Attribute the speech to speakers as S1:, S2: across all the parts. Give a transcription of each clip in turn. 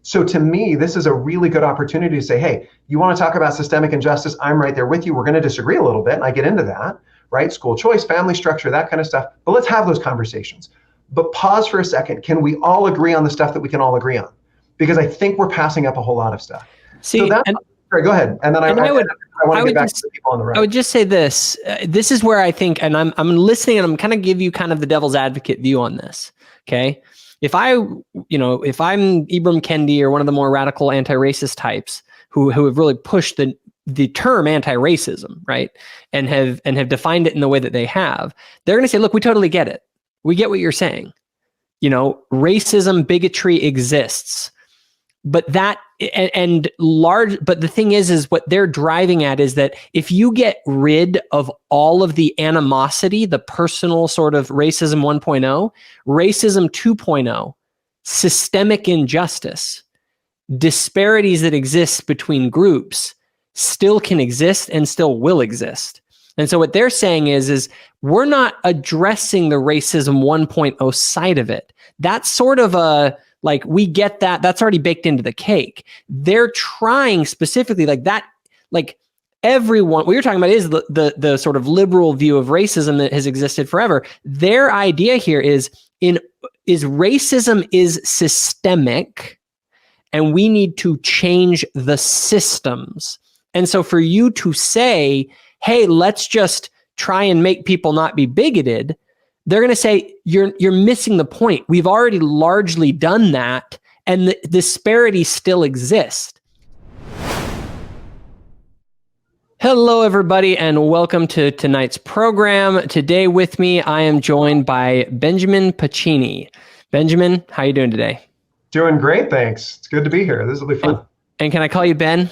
S1: So to me, this is a really good opportunity to say, hey, you want to talk about systemic injustice? I'm right there with you. We're going to disagree a little bit, and I get into that, right? School choice, family structure, that kind of stuff. But let's have those conversations. But pause for a second. Can we all agree on the stuff that we can all agree on? Because I think we're passing up a whole lot of stuff.
S2: See,
S1: so sorry, go ahead. And then I want to get back to the people on the right.
S2: I would just say this. This is where I think, and I'm listening, and I'm kind of give you kind of the devil's advocate view on this. Okay. If I'm Ibram Kendi or one of the more radical anti-racist types who have really pushed the term anti-racism, right, and have defined it in the way that they have, they're going to say, look, we totally get it. We get what you're saying. Racism, bigotry exists, but but the thing is what they're driving at is that if you get rid of all of the animosity, the personal sort of racism 1.0, racism 2.0, systemic injustice, disparities that exist between groups still can exist and still will exist. And so what they're saying is we're not addressing the racism 1.0 side of it. That's sort of we get that. That's already baked into the cake. They're trying specifically everyone, what you're talking about is the sort of liberal view of racism that has existed forever. Their idea here is racism is systemic and we need to change the systems. And so for you to say, hey, let's just try and make people not be bigoted, they're going to say, you're missing the point. We've already largely done that, and the disparities still exist. Hello, everybody, and welcome to tonight's program. Today with me, I am joined by Benjamin Pacini. Benjamin, how are you doing today?
S1: Doing great, thanks. It's good to be here. This will be fun.
S2: And can I call you Ben?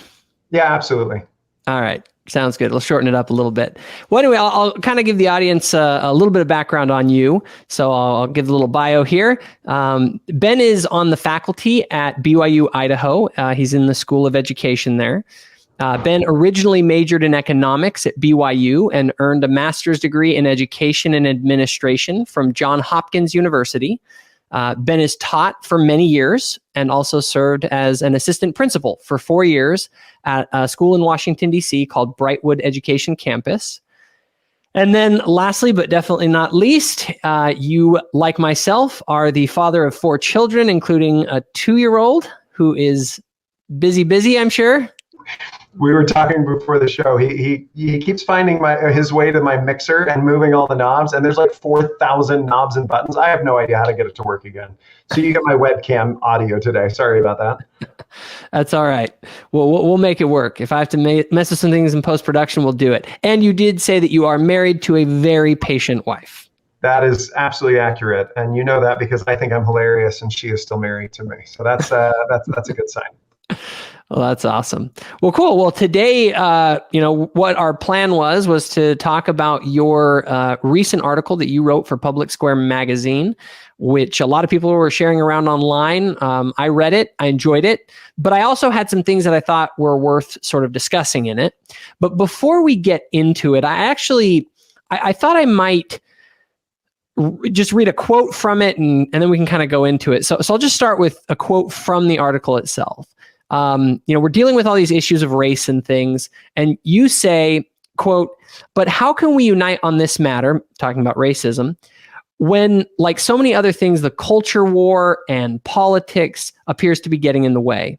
S1: Yeah, absolutely.
S2: All right. Sounds good. We'll shorten it up a little bit. Well, anyway, I'll kind of give the audience a little bit of background on you. So I'll give a little bio here. Ben is on the faculty at BYU, Idaho. He's in the School of Education there. Ben originally majored in economics at BYU and earned a master's degree in education and administration from Johns Hopkins University. Ben has taught for many years and also served as an assistant principal for 4 years at a school in Washington, D.C. called Brightwood Education Campus. And then lastly, but definitely not least, you, like myself, are the father of 4 children, including a 2-year-old who is busy, I'm sure.
S1: We were talking before the show. He keeps finding his way to my mixer and moving all the knobs, and there's like 4,000 knobs and buttons. I have no idea how to get it to work again. So you get my webcam audio today. Sorry about that.
S2: That's all right. Well, we'll make it work. If I have to mess with some things in post-production, we'll do it. And you did say that you are married to a very patient wife.
S1: That is absolutely accurate, and you know that because I think I'm hilarious, and she is still married to me. So that's a good sign.
S2: Well, that's awesome. Well, cool. Well, today, what our plan was to talk about your recent article that you wrote for Public Square magazine, which a lot of people were sharing around online. I read it. I enjoyed it. But I also had some things that I thought were worth sort of discussing in it. But before we get into it, I thought I might just read a quote from it, and then we can kind of go into it. So I'll just start with a quote from the article itself. We're dealing with all these issues of race and things, and you say, quote, "But how can we unite on this matter," talking about racism, "when, like so many other things, the culture war and politics appears to be getting in the way?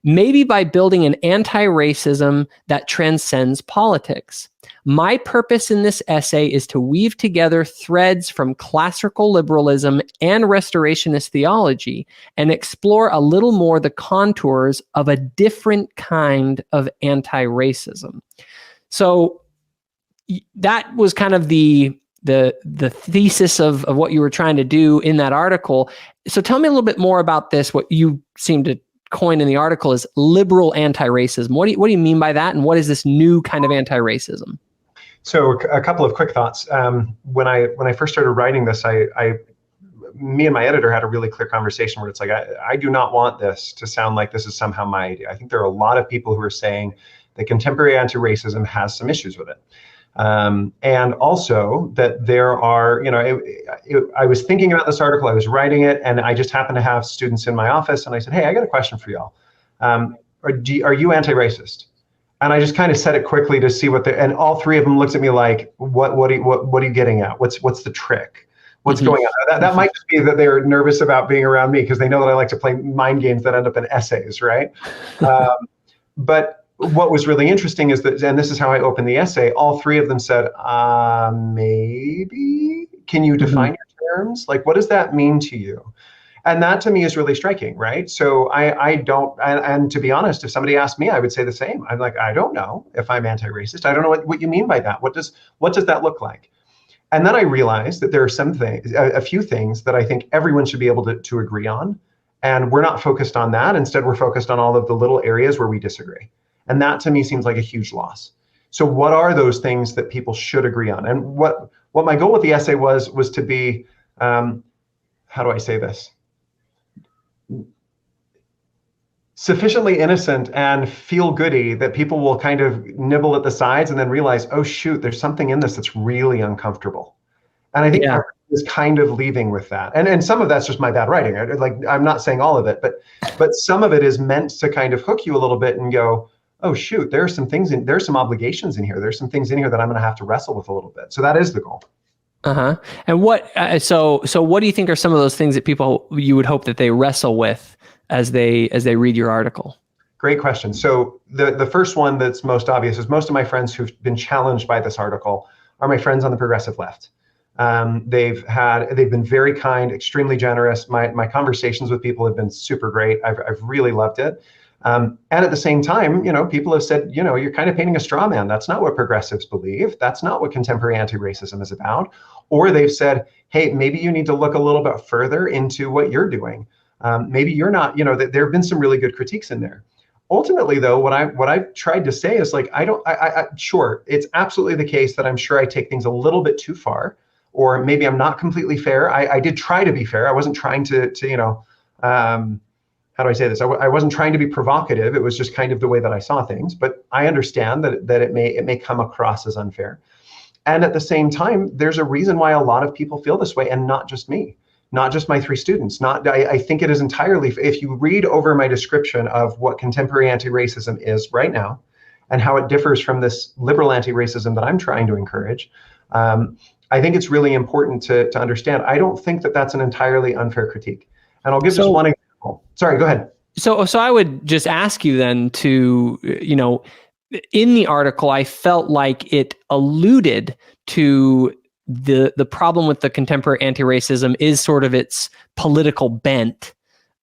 S2: Maybe by building an anti-racism that transcends politics. My purpose in this essay is to weave together threads from classical liberalism and restorationist theology and explore a little more the contours of a different kind of anti-racism." So that was kind of the thesis of what you were trying to do in that article. So tell me a little bit more about this. What you seem to coin in the article is liberal anti-racism. What do you mean by that? And what is this new kind of anti-racism?
S1: So a couple of quick thoughts. When I first started writing this, me and my editor had a really clear conversation where it's like, I do not want this to sound like this is somehow my idea. I think there are a lot of people who are saying that contemporary anti-racism has some issues with it. And also that there are, I was thinking about this article, I was writing it, and I just happened to have students in my office, and I said, hey, I got a question for y'all. Are you anti-racist? And I just kind of said it quickly to see and all three of them looked at me like, what are you getting at? What's the trick? What's going on? That might just be that they're nervous about being around me because they know that I like to play mind games that end up in essays, right? But what was really interesting is that, and this is how I opened the essay, all three of them said, maybe, can you define your terms? Like, what does that mean to you? And that to me is really striking, right? So I don't, and to be honest, if somebody asked me, I would say the same. I'm like, I don't know if I'm anti-racist. I don't know what you mean by that. What does that look like? And then I realized that there are some things, a few things that I think everyone should be able to agree on. And we're not focused on that. Instead, we're focused on all of the little areas where we disagree. And that to me seems like a huge loss. So what are those things that people should agree on? And what my goal with the essay was to be, how do I say this? Sufficiently innocent and feel goody that people will kind of nibble at the sides and then realize, oh shoot, there's something in this that's really uncomfortable. And I think is kind of leaving with that. And some of that's just my bad writing. I'm not saying all of it, but some of it is meant to kind of hook you a little bit and go, oh shoot, there's some obligations in here. There's some things in here that I'm going to have to wrestle with a little bit. So that is the goal.
S2: And what? So what do you think are some of those things that you would hope that they wrestle with as they read your article?
S1: Great question. So the first one that's most obvious is most of my friends who've been challenged by this article are my friends on the progressive left. They've been very kind, extremely generous. My conversations with people have been super great. I've really loved it. And at the same time, people have said, you're kind of painting a straw man. That's not what progressives believe. That's not what contemporary anti-racism is about. Or they've said, hey, maybe you need to look a little bit further into what you're doing. Maybe you're not, there have been some really good critiques in there. Ultimately, though, what I've tried to say is like, sure, it's absolutely the case that I'm sure I take things a little bit too far, or maybe I'm not completely fair. I did try to be fair. I wasn't trying to how do I say this? I wasn't trying to be provocative. It was just kind of the way that I saw things. But I understand that it may come across as unfair. And at the same time, there's a reason why a lot of people feel this way, and not just me, not just my three students. I think it is entirely, if you read over my description of what contemporary anti-racism is right now, and how it differs from this liberal anti-racism that I'm trying to encourage, I think it's really important to understand. I don't think that that's an entirely unfair critique. And I'll give just one example. Sorry, go ahead.
S2: So I would just ask you then to, in the article, I felt like it alluded to the problem with the contemporary anti-racism is sort of its political bent.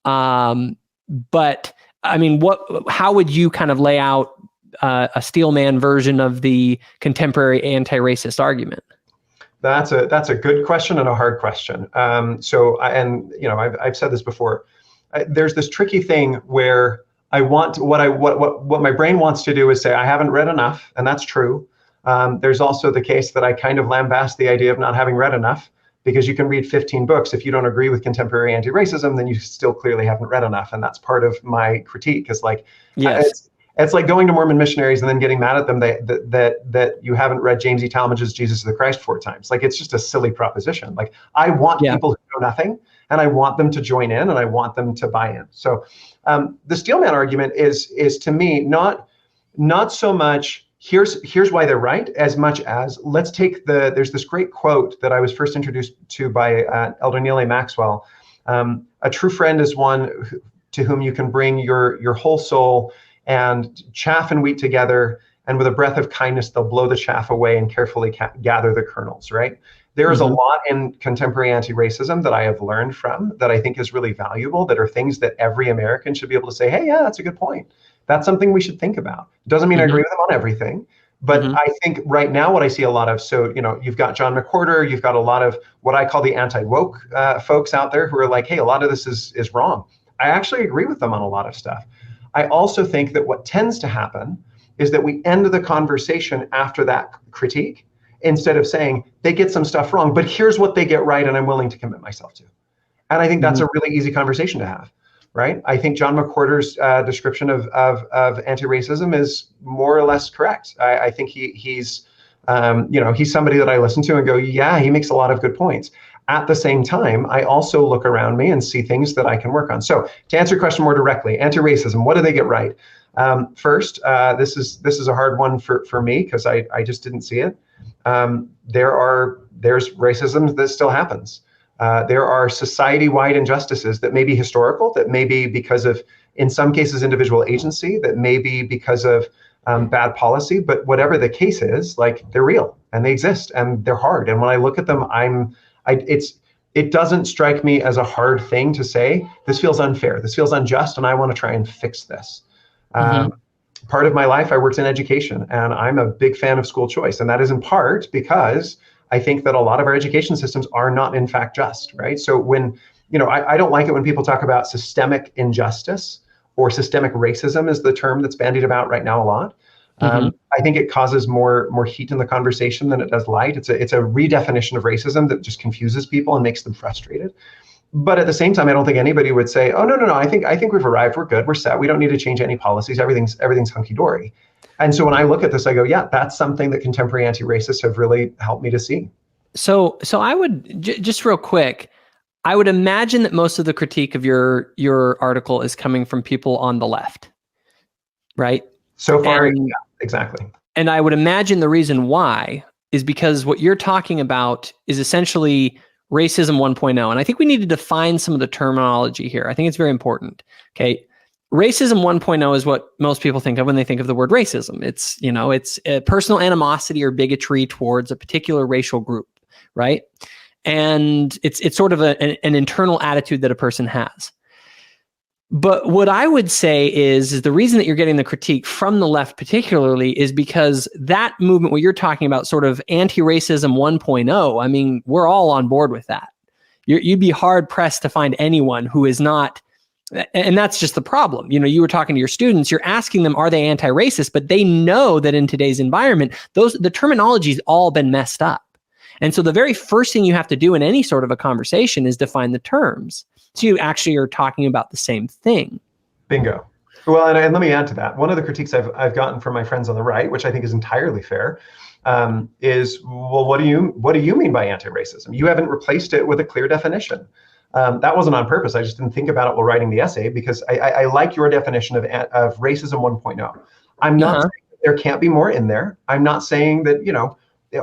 S2: But I mean, how would you kind of lay out a Steelman version of the contemporary anti-racist argument?
S1: That's a good question and a hard question. I've said this before. There's this tricky thing where I want what my brain wants to do is say I haven't read enough, and that's true. There's also the case that I kind of lambast the idea of not having read enough, because you can read 15 books. If you don't agree with contemporary anti-racism, then you still clearly haven't read enough, and that's part of my critique. Is like,
S2: yes.
S1: It's like going to Mormon missionaries and then getting mad at them that you haven't read James E. Talmage's Jesus is the Christ 4 times. Like, it's just a silly proposition. Like, I want people who know nothing, and I want them to join in, and I want them to buy in. So the Steelman argument is to me not so much here's why they're right, as much as let's take there's this great quote that I was first introduced to by Elder Neal A. Maxwell. A true friend is one to whom you can bring your whole soul, and chaff and wheat together, and with a breath of kindness, they'll blow the chaff away and carefully gather the kernels, right? There is a lot in contemporary anti-racism that I have learned from that I think is really valuable, that are things that every American should be able to say, hey, yeah, that's a good point. That's something we should think about. Doesn't mean I agree with them on everything, but I think right now what I see a lot of, so, you've got John McWhorter, you've got a lot of what I call the anti-woke folks out there who are like, hey, a lot of this is wrong. I actually agree with them on a lot of stuff. I also think that what tends to happen is that we end the conversation after that critique, instead of saying they get some stuff wrong, but here's what they get right and I'm willing to commit myself to. And I think that's a really easy conversation to have, right? I think John McWhorter's description of anti-racism is more or less correct. I think he's He's somebody that I listen to and go, yeah, he makes a lot of good points. At the same time, I also look around me and see things that I can work on. So to answer your question more directly, anti-racism, what do they get right? First, this is a hard one for me because I just didn't see it. There's racism that still happens. There are society-wide injustices that may be historical, that may be because of, in some cases, individual agency, that may be because of bad policy. But whatever the case is, like, they're real and they exist and they're hard. And when I look at them, it doesn't strike me as a hard thing to say, this feels unfair, this feels unjust, and I want to try and fix this. Part of my life, I worked in education, and I'm a big fan of school choice. And that is in part because I think that a lot of our education systems are not, in fact, just, right? So when, I don't like it when people talk about systemic injustice, or systemic racism is the term that's bandied about right now a lot. I think it causes more heat in the conversation than it does light. It's a redefinition of racism that just confuses people and makes them frustrated. But at the same time, I don't think anybody would say, oh, no, I think we've arrived, we're good, we're set, we don't need to change any policies, everything's hunky-dory. And so when I look at this, I go, yeah, that's something that contemporary anti-racists have really helped me to see.
S2: So I would, just real quick, I would imagine that most of the critique of your article is coming from people on the left, right?
S1: So far, yeah, exactly.
S2: And I would imagine the reason why is because what you're talking about is essentially racism 1.0. And I think we need to define some of the terminology here. I think it's very important. Okay. Racism 1.0 is what most people think of when they think of the word racism. It's a personal animosity or bigotry towards a particular racial group, right? And it's sort of an internal attitude that a person has. But what I would say is the reason that you're getting the critique from the left particularly is because that movement, what you're talking about, sort of anti-racism 1.0, I mean, we're all on board with that. You'd be hard pressed to find anyone who is not, and that's just the problem. You were talking to your students, you're asking them, are they anti-racist? But they know that in today's environment, the terminology's all been messed up. And so the very first thing you have to do in any sort of a conversation is define the terms. So you actually are talking about the same thing.
S1: Bingo. Well, and let me add to that. One of the critiques I've gotten from my friends on the right, which I think is entirely fair, is, well, what do you mean by anti-racism? You haven't replaced it with a clear definition. That wasn't on purpose. I just didn't think about it while writing the essay, because I like your definition of racism 1.0. I'm not saying that there can't be more in there. I'm not saying that,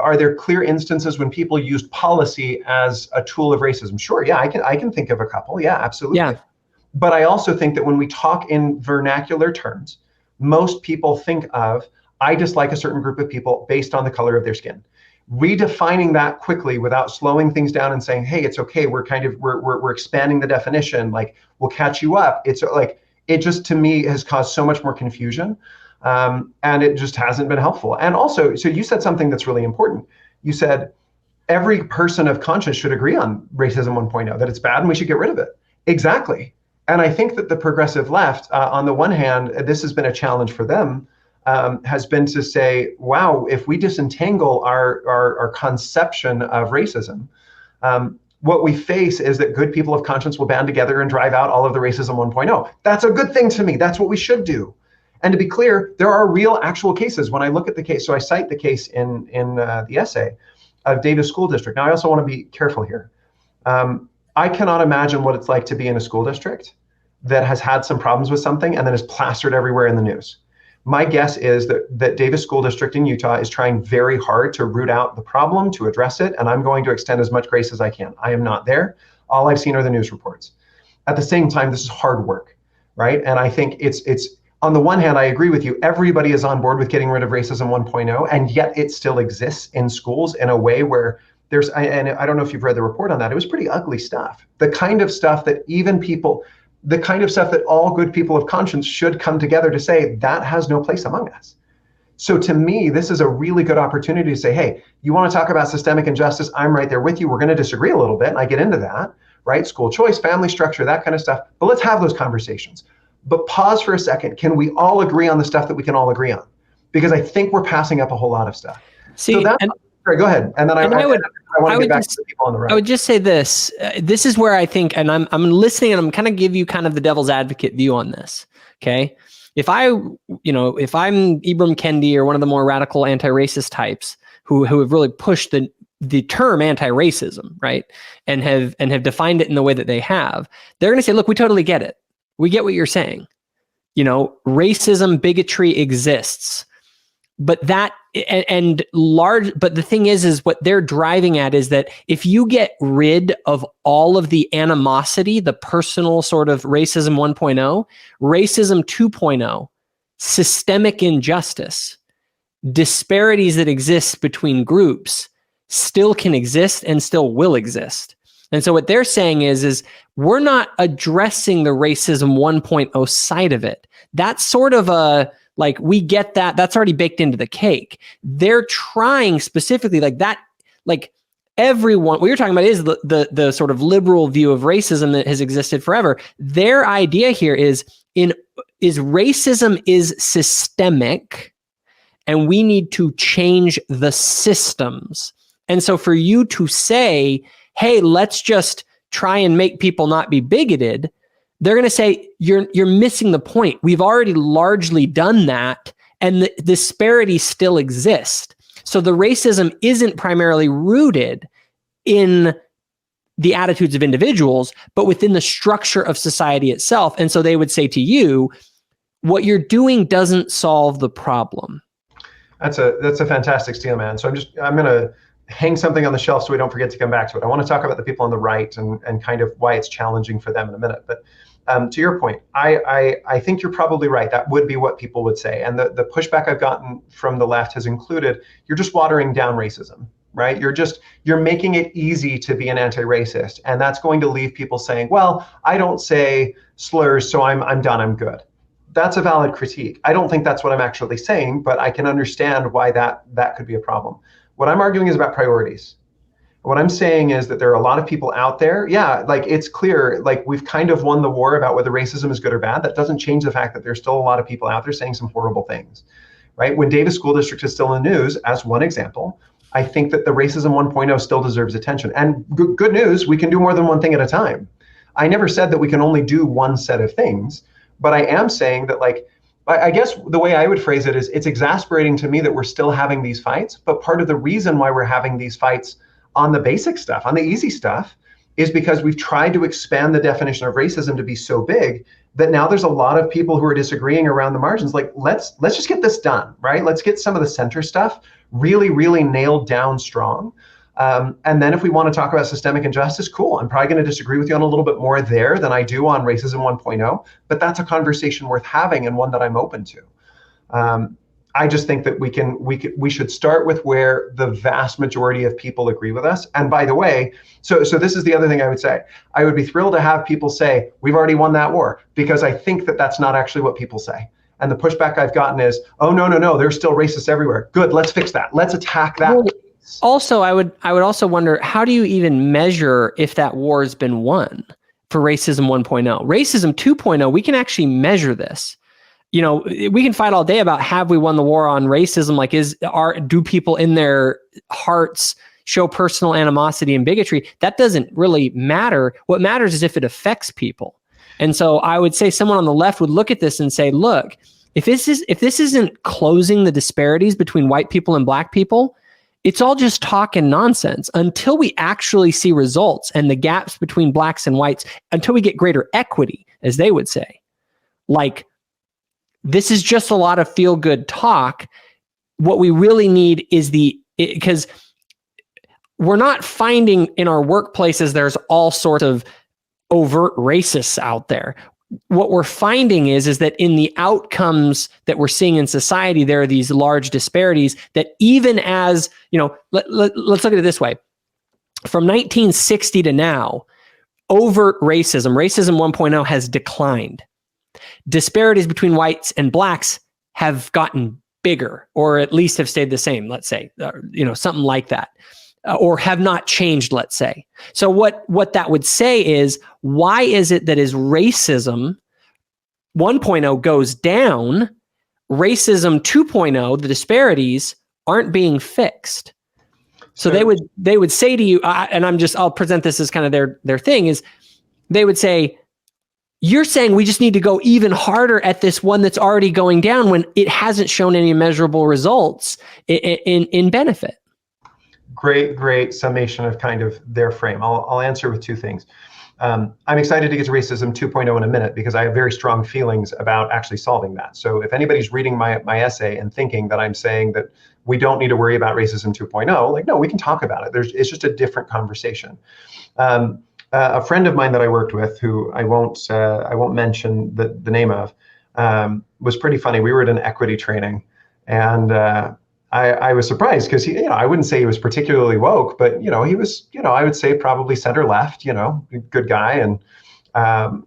S1: are there clear instances when people used policy as a tool of racism? Sure, yeah, I can think of a couple. Yeah, absolutely. Yeah. But I also think that when we talk in vernacular terms, most people think of, I dislike a certain group of people based on the color of their skin. Redefining that quickly without slowing things down and saying, hey, it's okay, we're expanding the definition, like, we'll catch you up. It's like, it just, to me, has caused so much more confusion. And it just hasn't been helpful. And also, so you said something that's really important. You said every person of conscience should agree on racism 1.0, that it's bad and we should get rid of it. Exactly. And I think that the progressive left, on the one hand, this has been a challenge for them, has been to say, wow, if we disentangle our conception of racism, what we face is that good people of conscience will band together and drive out all of the racism 1.0. That's a good thing to me. That's what we should do. And to be clear, there are real actual cases. When I look at the case, so I cite the case in the essay of Davis School District. Now, I also want to be careful here. I cannot imagine what it's like to be in a school district that has had some problems with something and then is plastered everywhere in the news. My guess is that Davis School District in Utah is trying very hard to root out the problem, to address it, and I'm going to extend as much grace as I can. I am not there. All I've seen are the news reports. At the same time, this is hard work, right? And I think it's on the one hand, I agree with you. Everybody is on board with getting rid of racism 1.0, and yet it still exists in schools in a way where there's, and I don't know if you've read the report on that, it was pretty ugly stuff. The kind of stuff that the kind of stuff that all good people of conscience should come together to say, that has no place among us. So to me, this is a really good opportunity to say, hey, you want to talk about systemic injustice? I'm right there with you. We're going to disagree a little bit, and I get into that, right? School choice, family structure, that kind of stuff. But let's have those conversations. But pause for a second. Can we all agree on the stuff that we can all agree on? Because I think we're passing up a whole lot of stuff.
S2: See,
S1: so that's, sorry, go ahead. And then I want to get back to the people on the right.
S2: I would just say this. This is where I think, and I'm listening, and I'm kind of give you kind of the devil's advocate view on this. Okay. If I'm Ibram Kendi or one of the more radical anti-racist types who have really pushed the term anti-racism, right? And have defined it in the way that they have. They're going to say, look, we totally get it. We get what you're saying. Racism, bigotry exists. But but the thing is what they're driving at is that if you get rid of all of the animosity, the personal sort of racism 1.0, racism 2.0, systemic injustice, disparities that exist between groups still can exist and still will exist. And so what they're saying is we're not addressing the racism 1.0 side of it. That's sort of we get that. That's already baked into the cake. They're trying specifically everyone, what you're talking about is the sort of liberal view of racism that has existed forever. Their idea here is racism is systemic and we need to change the systems. And so for you to say, hey, let's just try and make people not be bigoted, they're going to say, you're missing the point. We've already largely done that, and the disparities still exist. So the racism isn't primarily rooted in the attitudes of individuals, but within the structure of society itself. And so they would say to you, what you're doing doesn't solve the problem.
S1: That's a fantastic steal, man. So I'm going to hang something on the shelf so we don't forget to come back to it. I want to talk about the people on the right and kind of why it's challenging for them in a minute. But to your point, I think you're probably right. That would be what people would say. And the pushback I've gotten from the left has included, you're just watering down racism, right? You're making it easy to be an anti-racist. And that's going to leave people saying, well, I don't say slurs, so I'm done, I'm good. That's a valid critique. I don't think that's what I'm actually saying, but I can understand why that could be a problem. What I'm arguing is about priorities. What I'm saying is that there are a lot of people out there. Yeah, it's clear, we've kind of won the war about whether racism is good or bad. That doesn't change the fact that there's still a lot of people out there saying some horrible things, right? When Davis School District is still in the news, as one example, I think that the racism 1.0 still deserves attention. And good news, we can do more than one thing at a time. I never said that we can only do one set of things, but I am saying that I guess the way I would phrase it is it's exasperating to me that we're still having these fights, but part of the reason why we're having these fights on the basic stuff, on the easy stuff, is because we've tried to expand the definition of racism to be so big that now there's a lot of people who are disagreeing around the margins. Let's just get this done, right? Let's get some of the center stuff really, really nailed down strong. And then if we want to talk about systemic injustice, cool. I'm probably going to disagree with you on a little bit more there than I do on racism 1.0, but that's a conversation worth having and one that I'm open to. I just think that we should start with where the vast majority of people agree with us. And by the way, so this is the other thing I would say. I would be thrilled to have people say, we've already won that war, because I think that that's not actually what people say. And the pushback I've gotten is, oh, no, there's still racists everywhere. Good, let's fix that. Let's attack that.
S2: Well, also, I would also wonder, how do you even measure if that war has been won for racism 1.0? Racism 2.0, we can actually measure this. We can fight all day about have we won the war on racism? Do people in their hearts show personal animosity and bigotry? That doesn't really matter. What matters is if it affects people. And so I would say someone on the left would look at this and say, look, if this isn't closing the disparities between white people and black people, it's all just talk and nonsense until we actually see results and the gaps between blacks and whites, until we get greater equity, as they would say. This is just a lot of feel-good talk. What we really need is because we're not finding in our workplaces there's all sorts of overt racists out there. What we're finding is that in the outcomes that we're seeing in society, there are these large disparities that even as, let's look at it this way. From 1960 to now, overt racism 1.0 has declined. Disparities between whites and blacks have gotten bigger, or at least have stayed the same, let's say, something like that, or have not changed, let's say. So what that would say is, why is it that as racism 1.0 goes down, racism 2.0, the disparities aren't being fixed? So they would say to you, and I'll present this as kind of their thing, is they would say, you're saying we just need to go even harder at this one that's already going down when it hasn't shown any measurable results in benefit.
S1: great summation of kind of their frame. I'll answer with two things. I'm excited to get to racism 2.0 in a minute because I have very strong feelings about actually solving that. So if anybody's reading my essay and thinking that I'm saying that we don't need to worry about racism 2.0, like, no, we can talk about it. It's just a different conversation. A friend of mine that I worked with, who I won't mention the name of, was pretty funny. We were at an equity training, and I was surprised because I wouldn't say he was particularly woke, but he was, I would say probably center left, good guy. And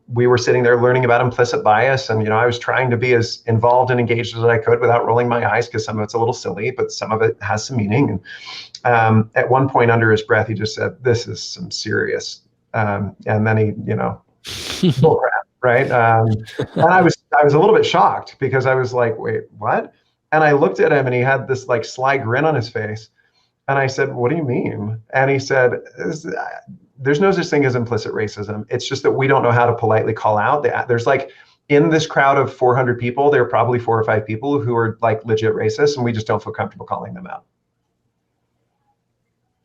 S1: we were sitting there learning about implicit bias, and I was trying to be as involved and engaged as I could without rolling my eyes, because some of it's a little silly, but some of it has some meaning. And at one point under his breath, he just said, "This is some serious," and then he, bull crap, right? And I was a little bit shocked because I was like, "Wait, what?" And I looked at him, and he had this like sly grin on his face. And I said, "What do you mean?" And he said, "There's no such thing as implicit racism. It's just that we don't know how to politely call out. There's like, in this crowd of 400 people, there are probably 4 or 5 people who are like legit racist, and we just don't feel comfortable calling them out."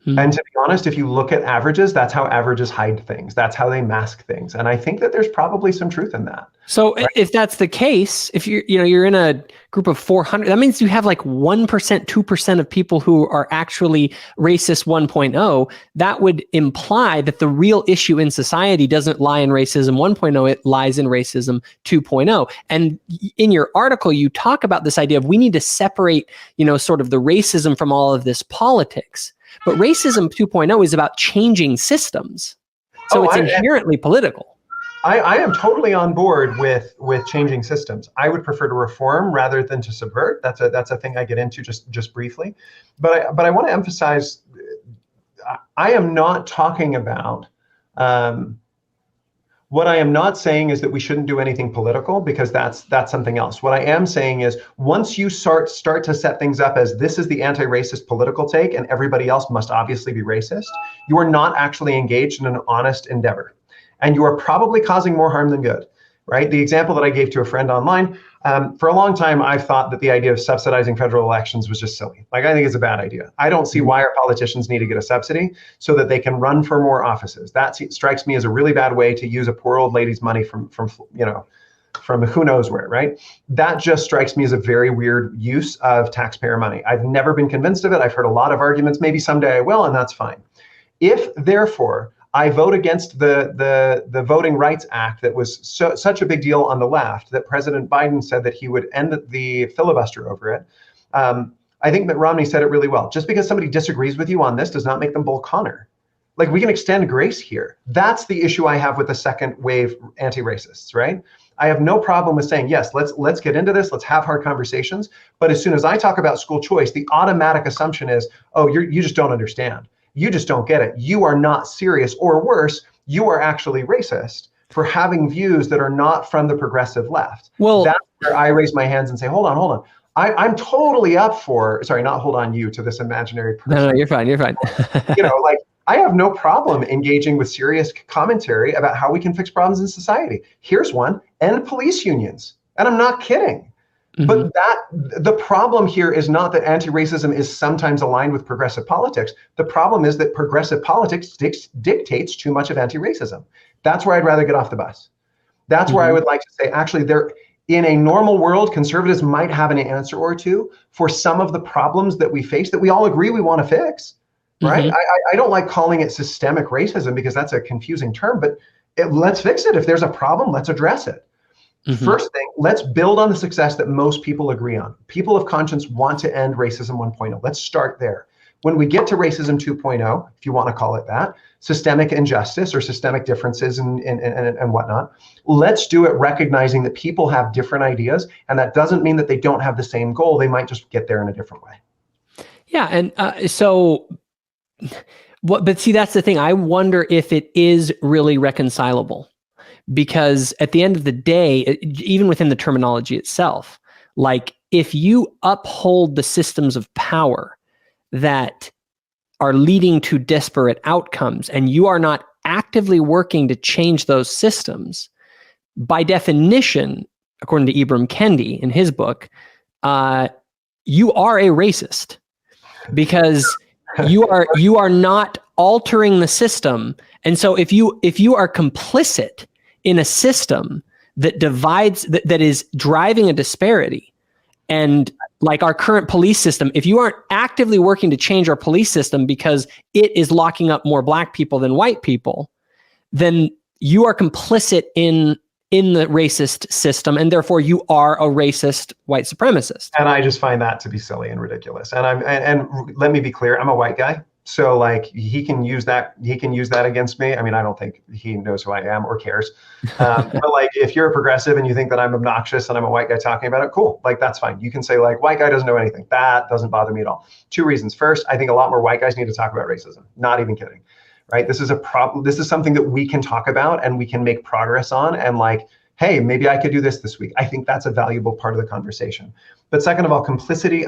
S1: And to be honest, if you look at averages, that's how averages hide things. That's how they mask things. And I think that there's probably some truth in that.
S2: So if that's the case, if you're in a group of 400, that means you have like 1%, 2% of people who are actually racist 1.0. That would imply that the real issue in society doesn't lie in racism 1.0, it lies in racism 2.0. And in your article, you talk about this idea of we need to separate, sort of the racism from all of this politics. But racism 2.0 is about changing systems. So it's inherently political.
S1: I am totally on board with changing systems. I would prefer to reform rather than to subvert. That's a thing I get into just briefly. But I want to emphasize, I am not talking about, what I am not saying is that we shouldn't do anything political, because that's something else. What I am saying is, once you start to set things up as this is the anti-racist political take and everybody else must obviously be racist, you are not actually engaged in an honest endeavor. And you are probably causing more harm than good, right? The example that I gave to a friend online, for a long time, I've thought that the idea of subsidizing federal elections was just silly. Like, I think it's a bad idea. I don't see why our politicians need to get a subsidy so that they can run for more offices. That strikes me as a really bad way to use a poor old lady's money from who knows where, right? That just strikes me as a very weird use of taxpayer money. I've never been convinced of it. I've heard a lot of arguments. Maybe someday I will, and that's fine. If, therefore, I vote against the Voting Rights Act that was such a big deal on the left that President Biden said that he would end the filibuster over it. I think Mitt Romney said it really well. Just because somebody disagrees with you on this does not make them Bull Connor. Like, we can extend grace here. That's the issue I have with the second wave anti-racists, right? I have no problem with saying, yes, let's get into this. Let's have hard conversations. But as soon as I talk about school choice, the automatic assumption is, oh, you just don't understand. You just don't get it. You are not serious, or worse, you are actually racist for having views that are not from the progressive left. Well, that's where I raise my hands and say, hold on. I'm totally up for, sorry, not hold on you to this imaginary person.
S2: No, you're fine.
S1: Like, I have no problem engaging with serious commentary about how we can fix problems in society. Here's one: end police unions. And I'm not kidding. But the problem here is not that anti-racism is sometimes aligned with progressive politics. The problem is that progressive politics dictates too much of anti-racism. That's where I'd rather get off the bus. That's where I would like to say, actually, in a normal world, conservatives might have an answer or two for some of the problems that we face that we all agree we want to fix, right? I don't like calling it systemic racism because that's a confusing term, but let's fix it. If there's a problem, let's address it. First thing, let's build on the success that most people agree on. People of conscience want to end racism 1.0. Let's start there. When we get to racism 2.0, if you want to call it that, systemic injustice or systemic differences and whatnot, let's do it recognizing that people have different ideas, and that doesn't mean that they don't have the same goal. They might just get there in a different way. Yeah, and
S2: but see, that's the thing. I wonder if it is really reconcilable. Because at the end of the day, even within the terminology itself, like, if you uphold the systems of power that are leading to disparate outcomes and you are not actively working to change those systems, by definition, according to Ibram Kendi in his book, you are a racist. Because you are not altering the system. And so if you are complicit in a system that divides, that is driving a disparity, and like our current police system, if you aren't actively working to change our police system because it is locking up more black people than white people, then you are complicit in the racist system, and therefore you are a racist white supremacist.
S1: And I just find that to be silly and ridiculous. And let me be clear, I'm a white guy. So like he can use that against me. I mean, I don't think he knows who I am or cares. But like if you're a progressive and you think that I'm obnoxious and I'm a white guy talking about it, cool. Like that's fine. You can say like white guy doesn't know anything. That doesn't bother me at all. Two reasons. First, I think a lot more white guys need to talk about racism. Not even kidding. Right? This is a problem. This is something that we can talk about and we can make progress on. And like, hey, maybe I could do this week. I think that's a valuable part of the conversation. But second of all, complicity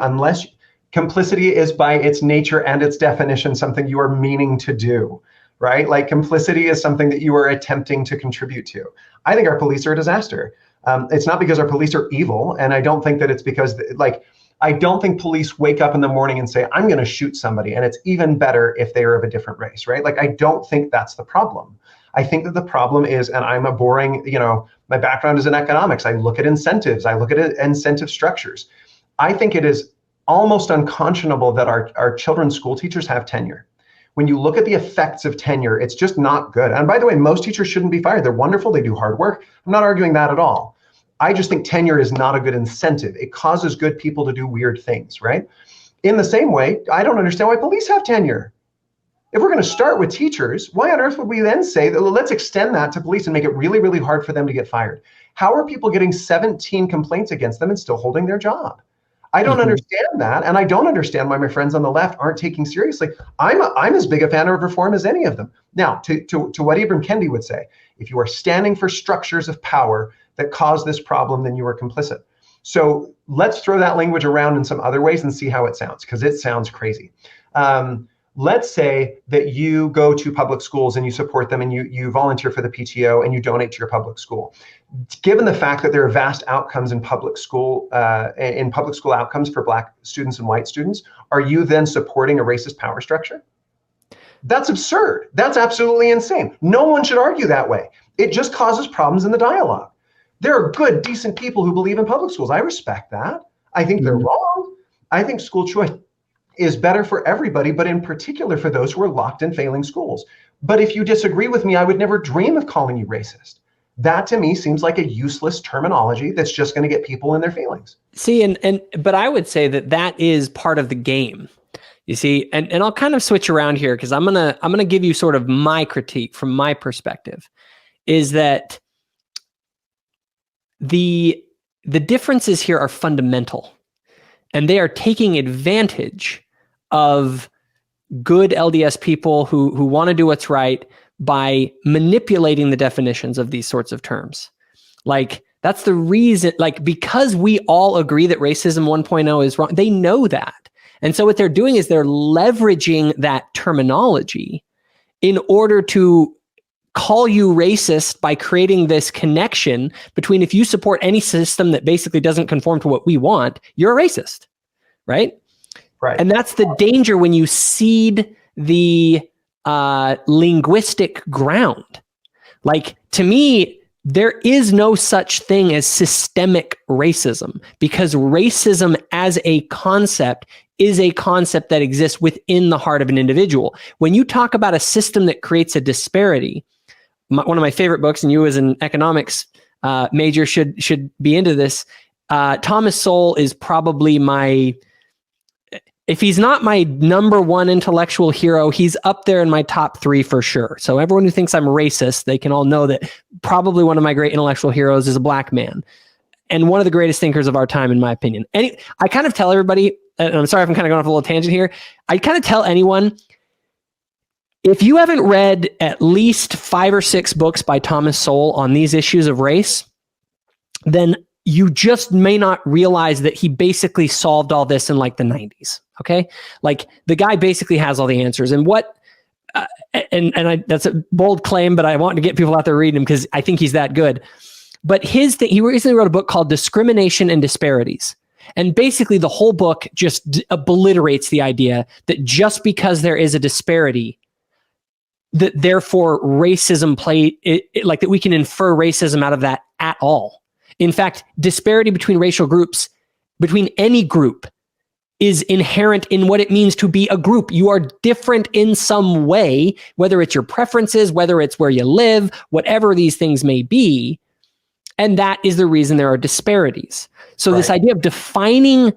S1: is by its nature and its definition something you are meaning to do, right? Like complicity is something that you are attempting to contribute to. I think our police are a disaster. It's not because our police are evil, and I don't think that it's because I don't think police wake up in the morning and say, I'm going to shoot somebody, and it's even better if they are of a different race, right? Like I don't think that's the problem. I think that the problem is, and I'm a boring, my background is in economics. I look at incentives. I look at incentive structures. I think it is almost unconscionable that our children's school teachers have tenure. When you look at the effects of tenure, it's just not good. And by the way, most teachers shouldn't be fired. They're wonderful. They do hard work. I'm not arguing that at all. I just think tenure is not a good incentive. It causes good people to do weird things, right? In the same way, I don't understand why police have tenure. If we're going to start with teachers, why on earth would we then say that let's extend that to police and make it really, really hard for them to get fired? How are people getting 17 complaints against them and still holding their job? I don't understand that, and I don't understand why my friends on the left aren't taking seriously. I'm as big a fan of reform as any of them. Now, to what Ibram Kendi would say, if you are standing for structures of power that cause this problem, then you are complicit. So let's throw that language around in some other ways and see how it sounds, because it sounds crazy. Let's say that you go to public schools and you support them and you volunteer for the PTO and you donate to your public school. Given the fact that there are vast outcomes in public school outcomes for Black students and white students, are you then supporting a racist power structure? That's absurd. That's absolutely insane. No one should argue that way. It just causes problems in the dialogue. There are good, decent people who believe in public schools. I respect that. I think they're wrong. I think school choice is better for everybody, but in particular for those who are locked in failing schools. But if you disagree with me, I would never dream of calling you racist. That to me seems like a useless terminology that's just going to get people in their feelings.
S2: See, but I would say that is part of the game. You see, and I'll kind of switch around here because I'm gonna give you sort of my critique from my perspective, is that the differences here are fundamental, and they are taking advantage of good LDS people who want to do what's right by manipulating the definitions of these sorts of terms. Like that's the reason, like because we all agree that racism 1.0 is wrong, they know that. And so what they're doing is they're leveraging that terminology in order to call you racist by creating this connection between if you support any system that basically doesn't conform to what we want, you're a racist, right?
S1: Right.
S2: And that's the danger when you cede the linguistic ground. Like, to me, there is no such thing as systemic racism, because racism as a concept is a concept that exists within the heart of an individual. When you talk about a system that creates a disparity, one of my favorite books, and you as an economics major should be into this, Thomas Sowell is probably if he's not my number one intellectual hero, he's up there in my top 3 for sure. So everyone who thinks I'm racist, they can all know that probably one of my great intellectual heroes is a Black man, and one of the greatest thinkers of our time, in my opinion. I kind of tell everybody, and I'm sorry if I'm kind of going off a little tangent here, I kind of tell anyone, if you haven't read at least 5 or 6 books by Thomas Sowell on these issues of race, then you just may not realize that he basically solved all this in like the 90s. Okay. Like the guy basically has all the answers, and that's a bold claim, but I want to get people out there reading him because I think he's that good. But he recently wrote a book called Discrimination and Disparities. And basically the whole book just obliterates the idea that just because there is a disparity, that therefore racism like that we can infer racism out of that at all. In fact, disparity between racial groups, between any group, is inherent in what it means to be a group. You are different in some way, whether it's your preferences, whether it's where you live, whatever these things may be. And that is the reason there are disparities. So this idea of defining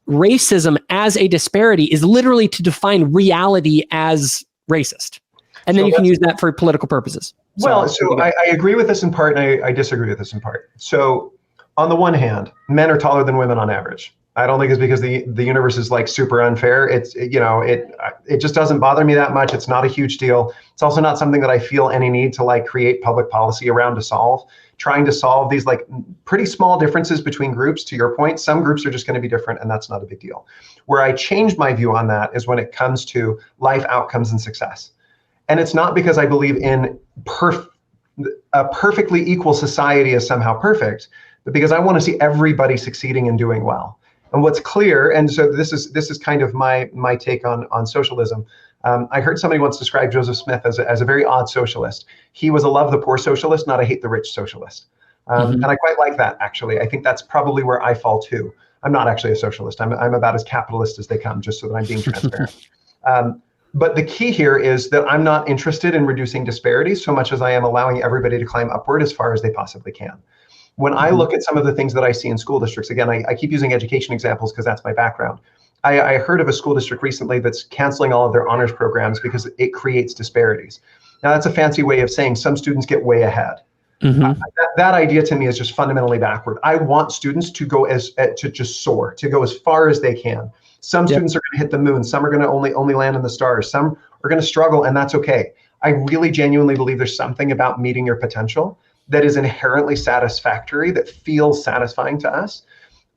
S2: racism as a disparity is literally to define reality as racist. And then you can use that for political purposes.
S1: Well, so I agree with this in part, and I disagree with this in part. So on the one hand, men are taller than women on average. I don't think it's because the universe is like super unfair. It just doesn't bother me that much. It's not a huge deal. It's also not something that I feel any need to like create public policy around to solve. Trying to solve these like pretty small differences between groups, to your point, some groups are just going to be different, and that's not a big deal. Where I change my view on that is when it comes to life outcomes and success. And it's not because I believe in a perfectly equal society as somehow perfect, but because I want to see everybody succeeding and doing well. And what's clear, and so this is kind of my take on socialism. I heard somebody once describe Joseph Smith as a very odd socialist. He was a love the poor socialist, not a hate the rich socialist. And I quite like that, actually. I think that's probably where I fall too. I'm not actually a socialist. I'm about as capitalist as they come, just so that I'm being transparent. But the key here is that I'm not interested in reducing disparities so much as I am allowing everybody to climb upward as far as they possibly can. When I look at some of the things that I see in school districts, again, I keep using education examples because that's my background. I heard of a school district recently that's canceling all of their honors programs because it creates disparities. Now, that's a fancy way of saying some students get way ahead. That idea to me is just fundamentally backward. I want students to go to just soar, to go as far as they can. Some students are going to hit the moon. Some are going to only land in the stars. Some are going to struggle, and that's okay. I really genuinely believe there's something about meeting your potential that is inherently satisfactory, that feels satisfying to us.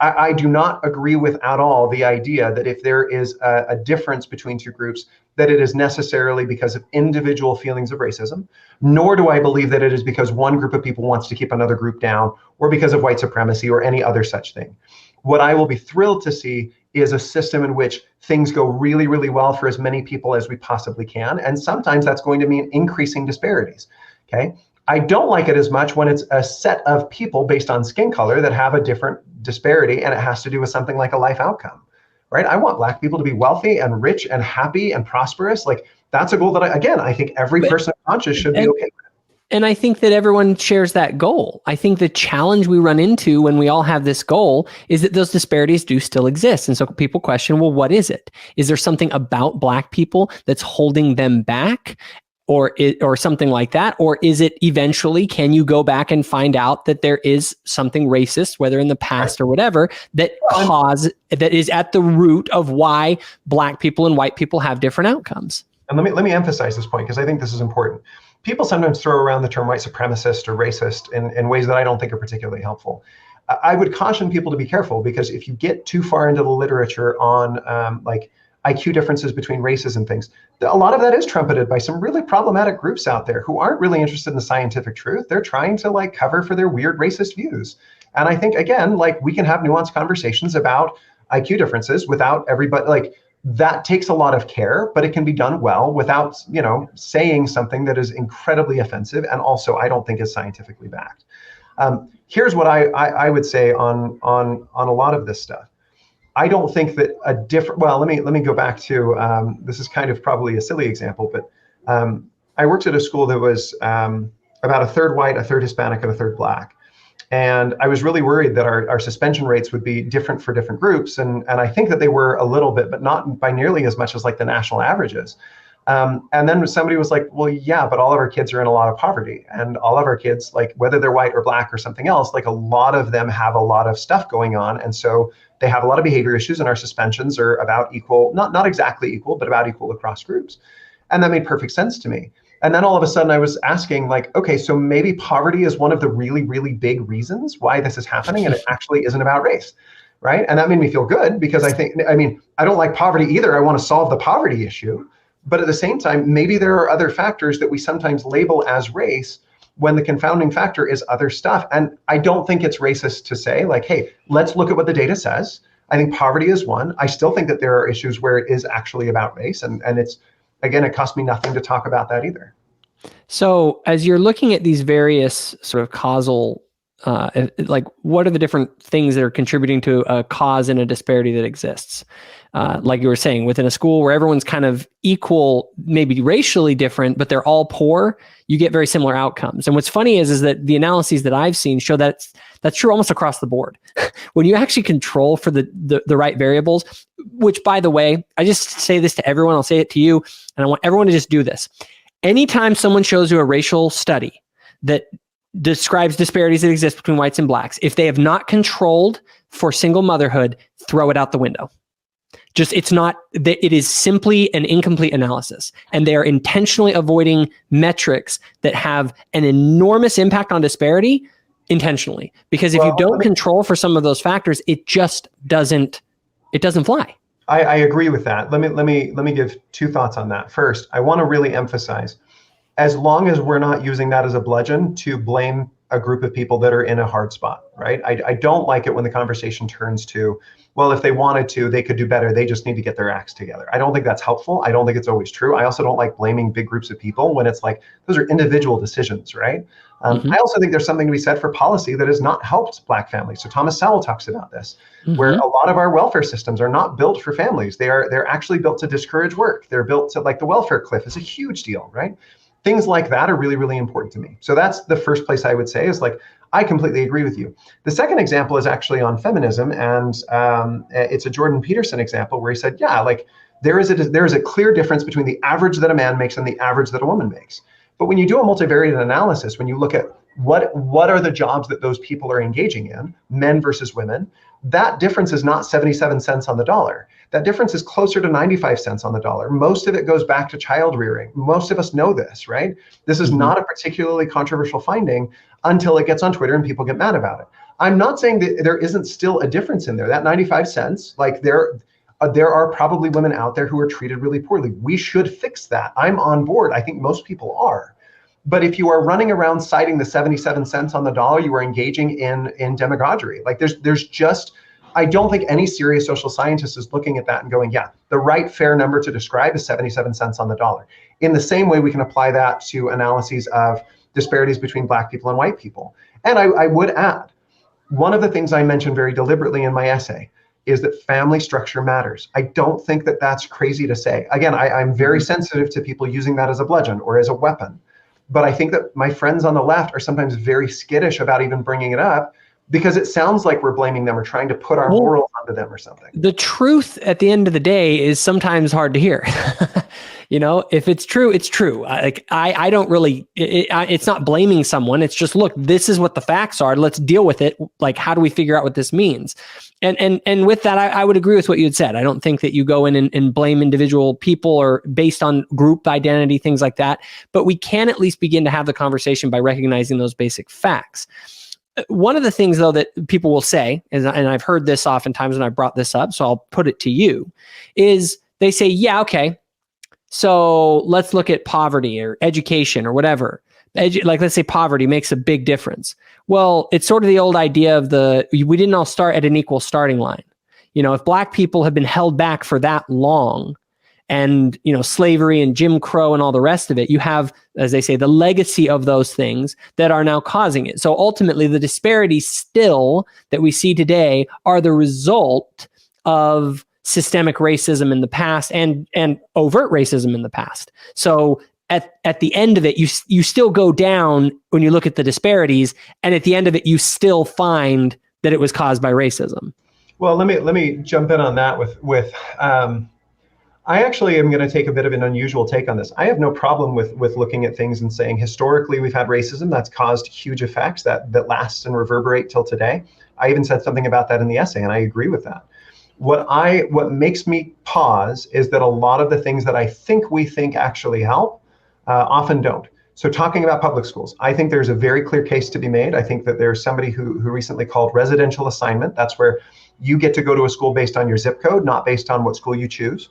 S1: I do not agree with at all the idea that if there is a difference between two groups, that it is necessarily because of individual feelings of racism, nor do I believe that it is because one group of people wants to keep another group down, or because of white supremacy or any other such thing. What I will be thrilled to see is a system in which things go really, really well for as many people as we possibly can. And sometimes that's going to mean increasing disparities, okay? I don't like it as much when it's a set of people based on skin color that have a different disparity, and it has to do with something like a life outcome, right? I want Black people to be wealthy and rich and happy and prosperous. Like, that's a goal that, I think every person of conscience should be okay with.
S2: And I think that everyone shares that goal. I think the challenge we run into when we all have this goal is that those disparities do still exist. And so people question, well, what is it? Is there something about Black people that's holding them back? Or something like that? Or is it eventually, can you go back and find out that there is something racist, whether in the past or whatever, that is at the root of why Black people and white people have different outcomes?
S1: And let me emphasize this point, because I think this is important. People sometimes throw around the term white supremacist or racist in ways that I don't think are particularly helpful. I would caution people to be careful, because if you get too far into the literature on like IQ differences between races and things, a lot of that is trumpeted by some really problematic groups out there who aren't really interested in the scientific truth. They're trying to like cover for their weird racist views. And I think, again, like, we can have nuanced conversations about IQ differences without everybody, like, that takes a lot of care, but it can be done well without, saying something that is incredibly offensive and also I don't think is scientifically backed. Here's what I would say on a lot of this stuff. I don't think that let me go back to, this is kind of probably a silly example, but I worked at a school that was about a third white, a third Hispanic, and a third Black. And I was really worried that our suspension rates would be different for different groups. And I think that they were a little bit, but not by nearly as much as like the national averages. And then somebody was like, well, yeah, but all of our kids are in a lot of poverty, and all of our kids, like, whether they're white or Black or something else, like, a lot of them have a lot of stuff going on. And so they have a lot of behavior issues, and our suspensions are about equal, not exactly equal, but about equal across groups. And that made perfect sense to me. And then all of a sudden I was asking, like, okay, so maybe poverty is one of the really, really big reasons why this is happening, and it actually isn't about race, right? And that made me feel good, because I don't like poverty either. I want to solve the poverty issue. But at the same time, maybe there are other factors that we sometimes label as race when the confounding factor is other stuff. And I don't think it's racist to say, like, hey, let's look at what the data says. I think poverty is one. I still think that there are issues where it is actually about race. And it's, again, it costs me nothing to talk about that either.
S2: So as you're looking at these various sort of causal, like what are the different things that are contributing to a cause and a disparity that exists? Like you were saying, within a school where everyone's kind of equal, maybe racially different, but they're all poor, you get very similar outcomes. And what's funny is that the analyses that I've seen show that that's true almost across the board. When you actually control for the right variables, which, by the way, I just say this to everyone, I'll say it to you, and I want everyone to just do this. Anytime someone shows you a racial study that describes disparities that exist between whites and blacks, if they have not controlled for single motherhood, throw it out the window. Just, it is simply an incomplete analysis. And they are intentionally avoiding metrics that have an enormous impact on disparity intentionally. Because if you don't control for some of those factors, it just doesn't fly.
S1: I agree with that. Let me give two thoughts on that. First, I want to really emphasize, as long as we're not using that as a bludgeon to blame a group of people that are in a hard spot, right? I don't like it when the conversation turns to, well, if they wanted to, they could do better. They just need to get their acts together. I don't think that's helpful. I don't think it's always true. I also don't like blaming big groups of people when it's like, those are individual decisions, right? I also think there's something to be said for policy that has not helped Black families. So Thomas Sowell talks about this, where a lot of our welfare systems are not built for families. They're actually built to discourage work. They're built to, like, the welfare cliff is a huge deal, right? Things like that are really, really important to me. So that's the first place I would say is, like, I completely agree with you. The second example is actually on feminism, and it's a Jordan Peterson example where he said, yeah, like there is a clear difference between the average that a man makes and the average that a woman makes. But when you do a multivariate analysis, when you look at what are the jobs that those people are engaging in, men versus women, that difference is not 77 cents on the dollar. That difference is closer to 95 cents on the dollar. Most of it goes back to child rearing. Most of us know this, right? This is not a particularly controversial finding until it gets on Twitter and people get mad about it. I'm not saying that there isn't still a difference in there. That 95 cents, like there are probably women out there who are treated really poorly. We should fix that. I'm on board. I think most people are. But if you are running around citing the 77 cents on the dollar, you are engaging in demagoguery. Like there's just, I don't think any serious social scientist is looking at that and going, yeah, the right fair number to describe is 77 cents on the dollar. In the same way, we can apply that to analyses of disparities between Black people and white people. And I would add, one of the things I mentioned very deliberately in my essay is that family structure matters. I don't think that that's crazy to say. Again, I'm very sensitive to people using that as a bludgeon or as a weapon. But I think that my friends on the left are sometimes very skittish about even bringing it up because it sounds like we're blaming them or trying to put our morals onto them or something.
S2: The truth at the end of the day is sometimes hard to hear. You know, if it's true, it's true. I don't really, it's not blaming someone. It's just, look, this is what the facts are. Let's deal with it. Like, how do we figure out what this means? And with that, I would agree with what you had said. I don't think that you go in and blame individual people or based on group identity, things like that. But we can at least begin to have the conversation by recognizing those basic facts. One of the things, though, that people will say, and I've heard this oftentimes when I brought this up, so I'll put it to you, is they say, yeah, okay, so let's look at poverty or education or whatever. Like, let's say poverty makes a big difference. Well, it's sort of the old idea of we didn't all start at an equal starting line. You know, if Black people have been held back for that long, and, you know, slavery and Jim Crow and all the rest of it, you have, as they say, the legacy of those things that are now causing it. So ultimately, the disparities still that we see today are the result of systemic racism in the past and overt racism in the past. So at the end of it, you still go down when you look at the disparities, and at the end of it, you still find that it was caused by racism.
S1: Well, let me jump in on that with I actually am going to take a bit of an unusual take on this. I have no problem with looking at things and saying, historically, we've had racism that's caused huge effects that last and reverberate till today. I even said something about that in the essay, and I agree with that. What makes me pause is that a lot of the things that I think we think actually help often don't. So talking about public schools, I think there's a very clear case to be made. I think that there's somebody who recently called residential assignment. That's where you get to go to a school based on your zip code, not based on what school you choose.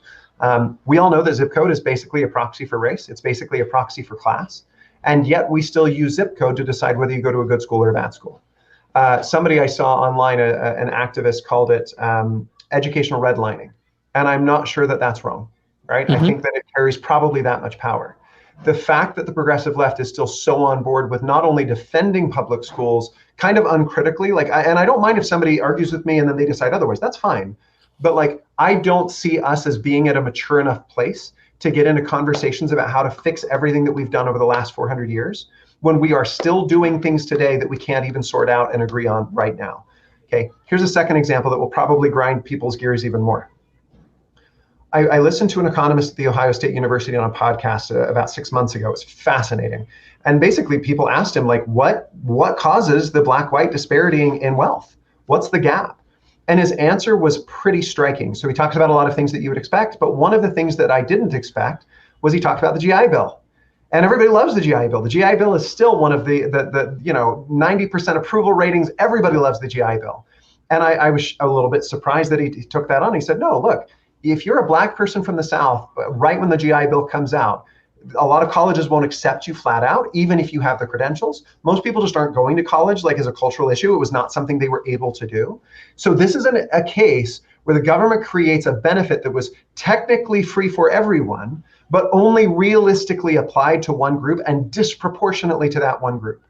S1: We all know that zip code is basically a proxy for race. It's basically a proxy for class. And yet we still use zip code to decide whether you go to a good school or a bad school. Somebody I saw online, an activist called it educational redlining. And I'm not sure that that's wrong, right? I think that it carries probably that much power. The fact that the progressive left is still so on board with not only defending public schools kind of uncritically, and I don't mind if somebody argues with me and then they decide otherwise, that's fine. But like, I don't see us as being at a mature enough place to get into conversations about how to fix everything that we've done over the last 400 years when we are still doing things today that we can't even sort out and agree on right now. Okay, here's a second example that will probably grind people's gears even more. I listened to an economist at the Ohio State University on a podcast about 6 months ago. It was fascinating. And basically people asked him, like, what causes the black-white disparity in wealth? What's the gap? And his answer was pretty striking. So he talked about a lot of things that you would expect, but one of the things that I didn't expect was he talked about the GI Bill. And everybody loves the GI Bill. The GI Bill is still one of the 90% approval ratings. Everybody loves the GI Bill. And I was a little bit surprised that he took that on. He said, no, look, if you're a black person from the South, right when the GI Bill comes out, a lot of colleges won't accept you flat out, even if you have the credentials. Most people just aren't going to college, like as a cultural issue. It was not something they were able to do. So this is a case where the government creates a benefit that was technically free for everyone, but only realistically applied to one group and disproportionately to that one group.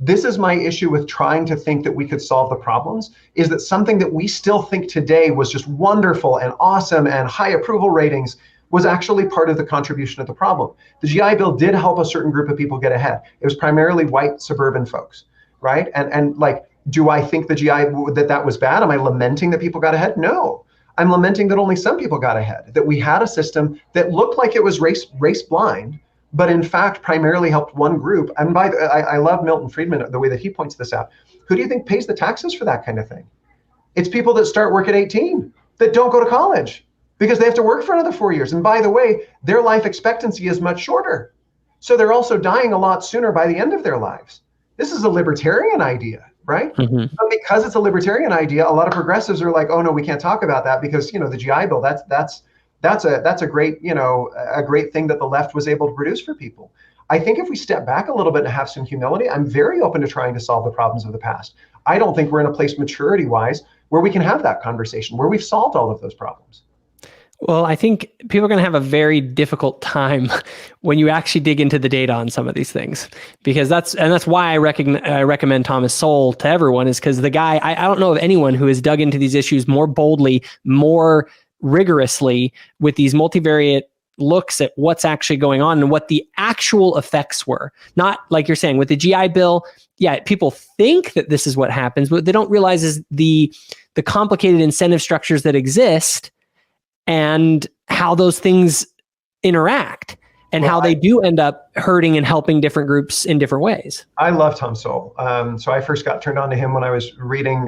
S1: This is my issue with trying to think that we could solve the problems, is that something that we still think today was just wonderful and awesome and high approval ratings was actually part of the contribution of the problem. The GI Bill did help a certain group of people get ahead. It was primarily white suburban folks, right? And like, do I think the GI that was bad? Am I lamenting that people got ahead? No. I'm lamenting that only some people got ahead, that we had a system that looked like it was race blind, but in fact primarily helped one group. And I love Milton Friedman, the way that he points this out. Who do you think pays the taxes for that kind of thing? It's people that start work at 18, that don't go to college because they have to work for another 4 years. And by the way, their life expectancy is much shorter. So they're also dying a lot sooner by the end of their lives. This is a libertarian idea, right? Mm-hmm. But because it's a libertarian idea, a lot of progressives are like, oh no, we can't talk about that because, the GI Bill, that's a great, a great thing that the left was able to produce for people. I think if we step back a little bit and have some humility, I'm very open to trying to solve the problems of the past. I don't think we're in a place maturity-wise where we can have that conversation, where we've solved all of those problems.
S2: Well, I think people are going to have a very difficult time when you actually dig into the data on some of these things, because that's why I recommend Thomas Sowell to everyone, is because the guy, I don't know of anyone who has dug into these issues more boldly, more rigorously, with these multivariate looks at what's actually going on and what the actual effects were. Not like you're saying with the GI Bill. Yeah, people think that this is what happens, but they don't realize is the complicated incentive structures that exist and how those things interact and how they do end up hurting and helping different groups in different ways.
S1: I love Tom Sowell. So I first got turned on to him when I was reading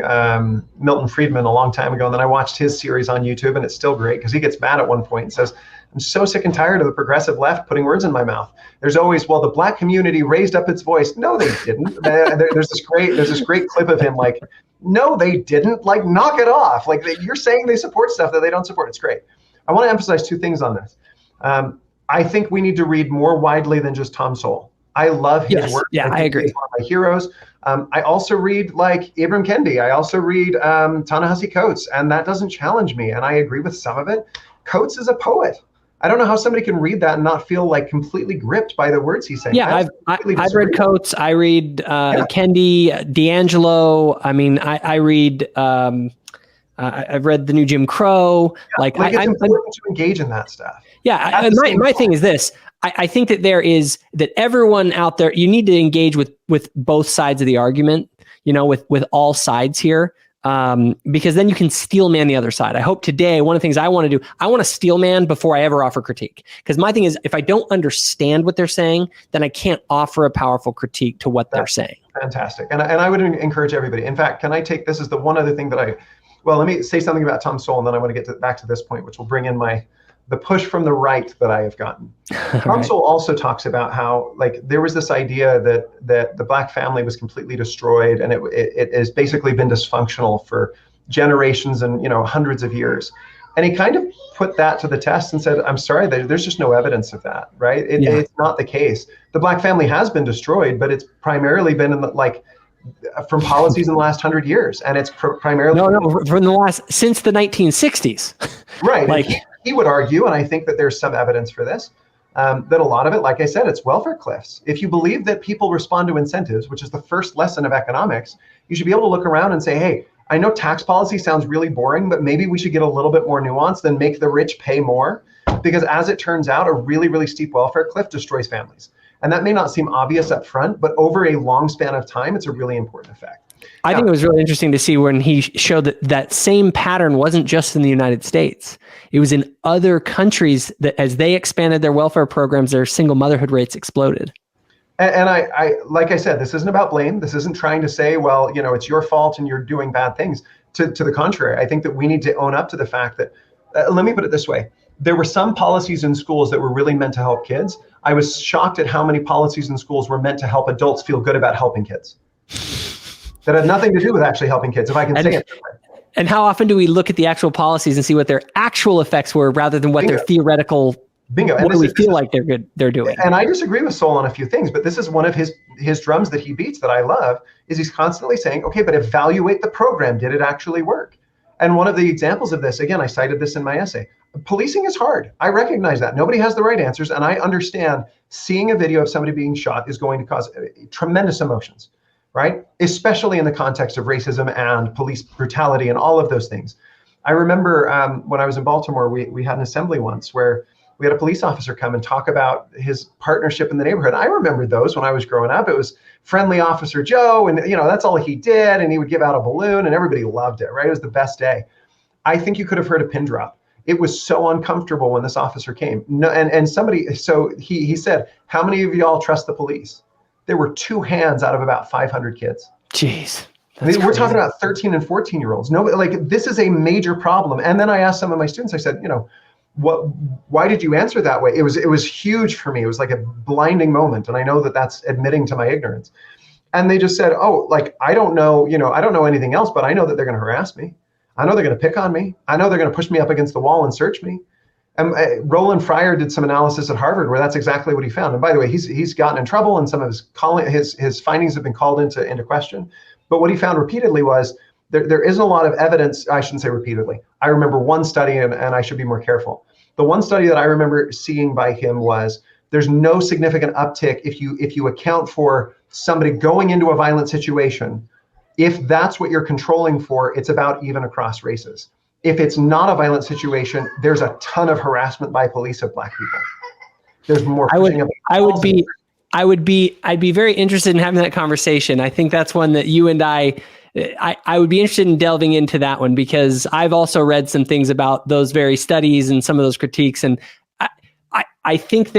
S1: Milton Friedman a long time ago. And then I watched his series on YouTube, and it's still great because he gets mad at one point and says, I'm so sick and tired of the progressive left putting words in my mouth. There's always, well, the black community raised up its voice. No, they didn't. There's this great clip of him like, no, they didn't. Like, knock it off. Like, you're saying they support stuff that they don't support. It's great. I want to emphasize two things on this. I think we need to read more widely than just Tom Sowell. I love his work.
S2: Yeah, I agree.
S1: He's one of my heroes. I also read like Ibram Kendi. I also read Ta-Nehisi Coates, and that doesn't challenge me. And I agree with some of it. Coates is a poet. I don't know how somebody can read that and not feel like completely gripped by the words he's saying.
S2: Yeah, I've read Coates. I read Kendi, D'Angelo. I mean, I read. I've read the new Jim Crow.
S1: Yeah, it's important to engage in that stuff.
S2: Yeah, my thing is this. I think that everyone out there, you need to engage with both sides of the argument. With all sides here. Because then you can steel man the other side. I hope today, one of the things I want to do, I want to steel man before I ever offer critique. Because my thing is, if I don't understand what they're saying, then I can't offer a powerful critique to what they're saying.
S1: Fantastic. And I would encourage everybody. In fact, this is the one other thing that let me say something about Tom Sowell, and then I want to get back to this point, which will bring in the push from the right that I have gotten. Tom Sowell also talks about how there was this idea that the black family was completely destroyed, and it has basically been dysfunctional for generations and hundreds of years. And he kind of put that to the test and said, I'm sorry, there's just no evidence of that, right? It's not the case. The black family has been destroyed, but it's primarily been in from policies in the last 100 years, and it's primarily
S2: from since the 1960s.
S1: Right.
S2: Like
S1: he would argue, and I think that there's some evidence for this, that a lot of it, like I said, it's welfare cliffs. If you believe that people respond to incentives, which is the first lesson of economics, you should be able to look around and say, hey, I know tax policy sounds really boring, but maybe we should get a little bit more nuanced and make the rich pay more. Because as it turns out, a really, really steep welfare cliff destroys families. And that may not seem obvious up front, but over a long span of time, it's a really important effect.
S2: I think it was really interesting to see when he showed that that same pattern wasn't just in the United States. It was in other countries that as they expanded their welfare programs, their single motherhood rates exploded.
S1: And I like I said, this isn't about blame. This isn't trying to say, well, it's your fault and you're doing bad things. To the contrary, I think that we need to own up to the fact that, let me put it this way. There were some policies in schools that were really meant to help kids. I was shocked at how many policies in schools were meant to help adults feel good about helping kids. That had nothing to do with actually helping kids, if I can say it.
S2: And how often do we look at the actual policies and see what their actual effects were rather than what their theoretical, what do we feel like they're doing?
S1: And I disagree with Sol on a few things, but this is one of his drums that he beats that I love, is he's constantly saying, okay, but evaluate the program. Did it actually work? And one of the examples of this, again, I cited this in my essay. Policing is hard. I recognize that. Nobody has the right answers. And I understand seeing a video of somebody being shot is going to cause tremendous emotions, right? Especially in the context of racism and police brutality and all of those things. I remember when I was in Baltimore, we had an assembly once where we had a police officer come and talk about his partnership in the neighborhood. I remember those when I was growing up. It was friendly Officer Joe, and that's all he did, and he would give out a balloon, and everybody loved it, right? It was the best day. I think you could have heard a pin drop. It was so uncomfortable when this officer came. No, and somebody, so he said, how many of y'all trust the police? There were 2 hands out of about 500 kids.
S2: Jeez.
S1: We're talking about 13 and 14-year-olds. No, like this is a major problem. And then I asked some of my students, I said, why did you answer that way? It was huge for me. It was like a blinding moment. And I know that that's admitting to my ignorance. And they just said, oh, like, I don't know anything else, but I know that they're going to harass me. I know they're going to pick on me. I know they're going to push me up against the wall and search me. And Roland Fryer did some analysis at Harvard where that's exactly what he found. And by the way, he's gotten in trouble, and some of his findings have been called into question. But what he found repeatedly was there isn't a lot of evidence. I shouldn't say repeatedly. I remember one study, and I should be more careful. The one study that I remember seeing by him was there's no significant uptick if you account for somebody going into a violent situation. If that's what you're controlling for, it's about even across races. If it's not a violent situation, there's a ton of harassment by police of Black people. There's more. I'd be very interested in having that conversation. I think that's one that you and I would be interested in delving into that one, because I've also read some things about those very studies and some of those critiques. And I think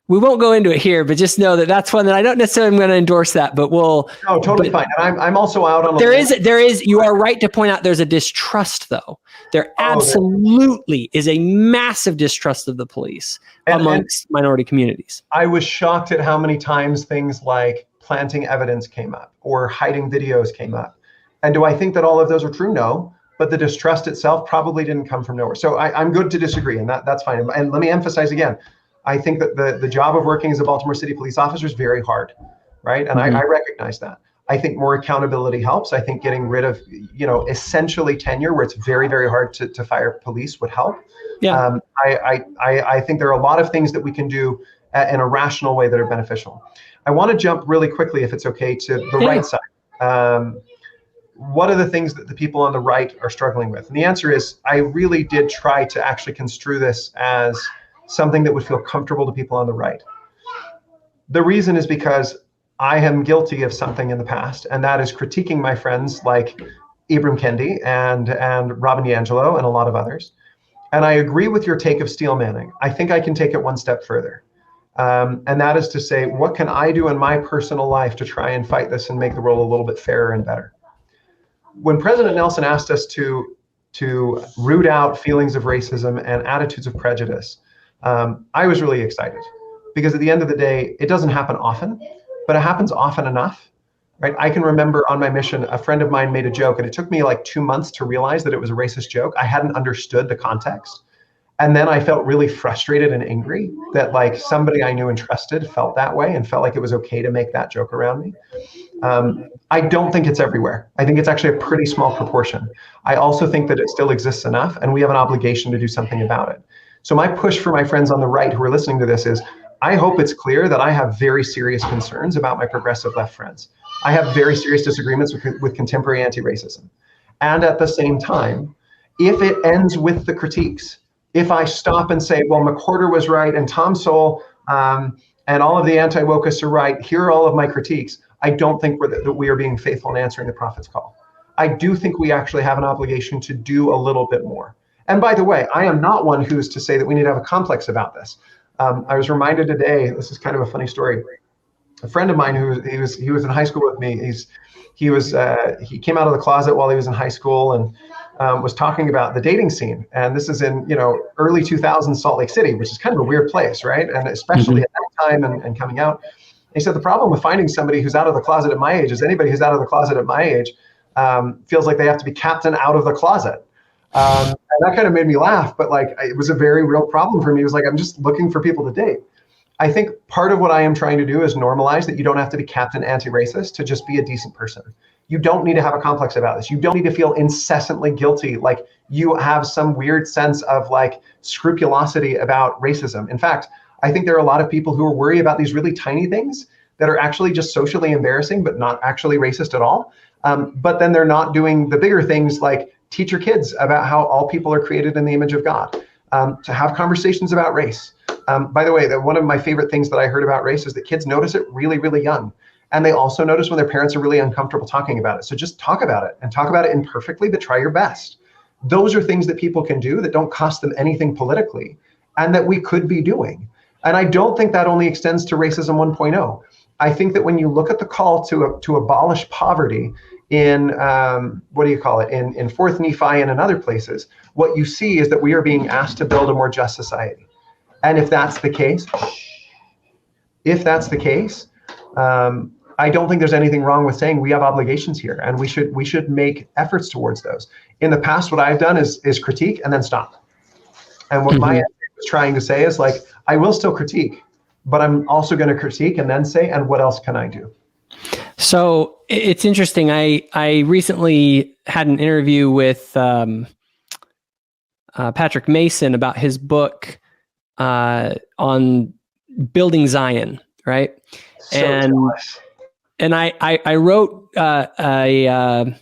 S1: we won't go into it here, but just know that that's one that I don't necessarily am going to endorse that, but we'll. No, totally fine. And I'm also out on.
S2: There is, you are right to point out there's a distrust though. There absolutely is a massive distrust of the police amongst minority communities.
S1: I was shocked at how many times things like planting evidence came up or hiding videos came up. And do I think that all of those are true? No, but the distrust itself probably didn't come from nowhere. So I'm good to disagree, and that's fine. And let me emphasize again, I think that the job of working as a Baltimore City police officer is very hard, right? And I recognize that. I think more accountability helps. I think getting rid of, essentially tenure where it's very, very hard to fire police would help.
S2: Yeah.
S1: I think there are a lot of things that we can do in a rational way that are beneficial. I want to jump really quickly, if it's okay, to the right side. What are the things that the people on the right are struggling with? And the answer is, I really did try to actually construe this as something that would feel comfortable to people on the right. The reason is because I am guilty of something in the past, and that is critiquing my friends like Ibram Kendi and Robin DiAngelo and a lot of others. And I agree with your take of Steel Manning. I think I can take it one step further. And that is to say, what can I do in my personal life to try and fight this and make the world a little bit fairer and better? When President Nelson asked us to root out feelings of racism and attitudes of prejudice, I was really excited, because at the end of the day, it doesn't happen often, but it happens often enough, right? I can remember on my mission, a friend of mine made a joke, and it took me like 2 months to realize that it was a racist joke. I hadn't understood the context. And then I felt really frustrated and angry that like somebody I knew and trusted felt that way and felt like it was okay to make that joke around me. I don't think it's everywhere. I think it's actually a pretty small proportion. I also think that it still exists enough, and we have an obligation to do something about it. So my push for my friends on the right who are listening to this is, I hope it's clear that I have very serious concerns about my progressive left friends. I have very serious disagreements with contemporary anti-racism. And at the same time, if it ends with the critiques, if I stop and say, well, McWhorter was right and Tom Sowell and all of the anti-wokeists are right, here are all of my critiques, I don't think that we are being faithful in answering the prophet's call. I do think we actually have an obligation to do a little bit more. And by the way, I am not one who's to say that we need to have a complex about this. I was reminded today, this is kind of a funny story. A friend of mine he was in high school with me. He came out of the closet while he was in high school and was talking about the dating scene. And this is in early 2000s Salt Lake City, which is kind of a weird place, right? And especially at that time and coming out. He said the problem with finding somebody who's out of the closet at my age is anybody who's out of the closet at my age feels like they have to be captain out of the closet. And that kind of made me laugh, but like it was a very real problem for me. It was like, I'm just looking for people to date. I think part of what I am trying to do is normalize that you don't have to be captain anti-racist to just be a decent person. You don't need to have a complex about this. You don't need to feel incessantly guilty, like you have some weird sense of like scrupulosity about racism. In fact, I think there are a lot of people who are worried about these really tiny things that are actually just socially embarrassing, but not actually racist at all. But then they're not doing the bigger things like teach your kids about how all people are created in the image of God, to have conversations about race. By the way, one of my favorite things that I heard about race is that kids notice it really, really young. And they also notice when their parents are really uncomfortable talking about it. So just talk about it and talk about it imperfectly, but try your best. Those are things that people can do that don't cost them anything politically and that we could be doing. And I don't think that only extends to racism 1.0. I think that when you look at the call to abolish poverty in, in 4th Nephi and in other places, what you see is that we are being asked to build a more just society. And if that's the case, I don't think there's anything wrong with saying we have obligations here and we should make efforts towards those. In the past, what I've done is critique and then stop. And what my was trying to say is like, I will still critique, but I'm also going to critique and then say, and what else can I do?
S2: So it's interesting. I recently had an interview with Patrick Mason about his book on building Zion, right? And I wrote a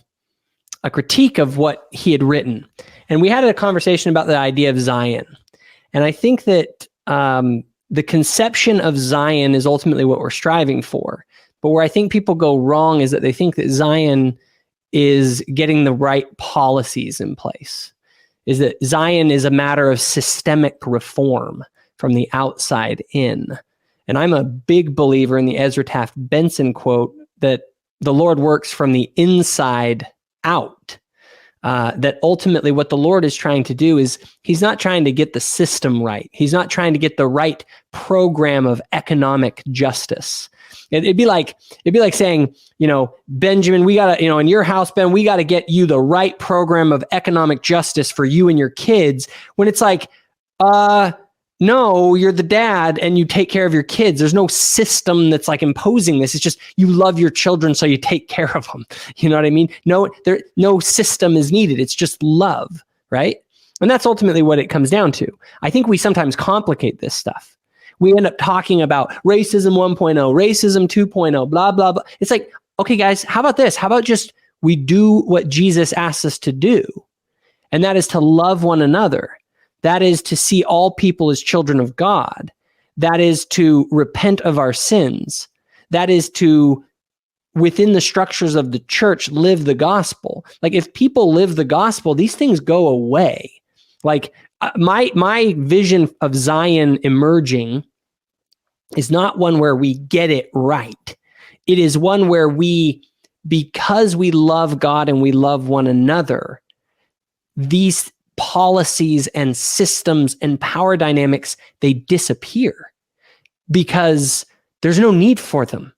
S2: critique of what he had written, and we had a conversation about the idea of Zion. And I think that the conception of Zion is ultimately what we're striving for. But where I think people go wrong is that they think that Zion is getting the right policies in place, is that Zion is a matter of systemic reform from the outside in. And I'm a big believer in the Ezra Taft Benson quote that the Lord works from the inside out. That ultimately what the Lord is trying to do is he's not trying to get the system right. He's not trying to get the right program of economic justice. It'd be like saying, Benjamin, we gotta, in your house, Ben, we gotta get you the right program of economic justice for you and your kids. When it's like, no, you're the dad and you take care of your kids. There's no system that's like imposing this. It's just you love your children, so you take care of them. You know what I mean? No system is needed. It's just love, right? And that's ultimately what it comes down to. I think we sometimes complicate this stuff. We end up talking about racism 1.0, racism 2.0, blah, blah, blah. It's like, okay, guys, how about this? How about just we do what Jesus asks us to do? And that is to love one another. That is to see all people as children of God. That is to repent of our sins. That is to, within the structures of the church, live the gospel. Like if people live the gospel, these things go away. Like my vision of Zion emerging is not one where we get it right. It is one where because we love God and we love one another, these policies and systems and power dynamics, they disappear because there's no need for them.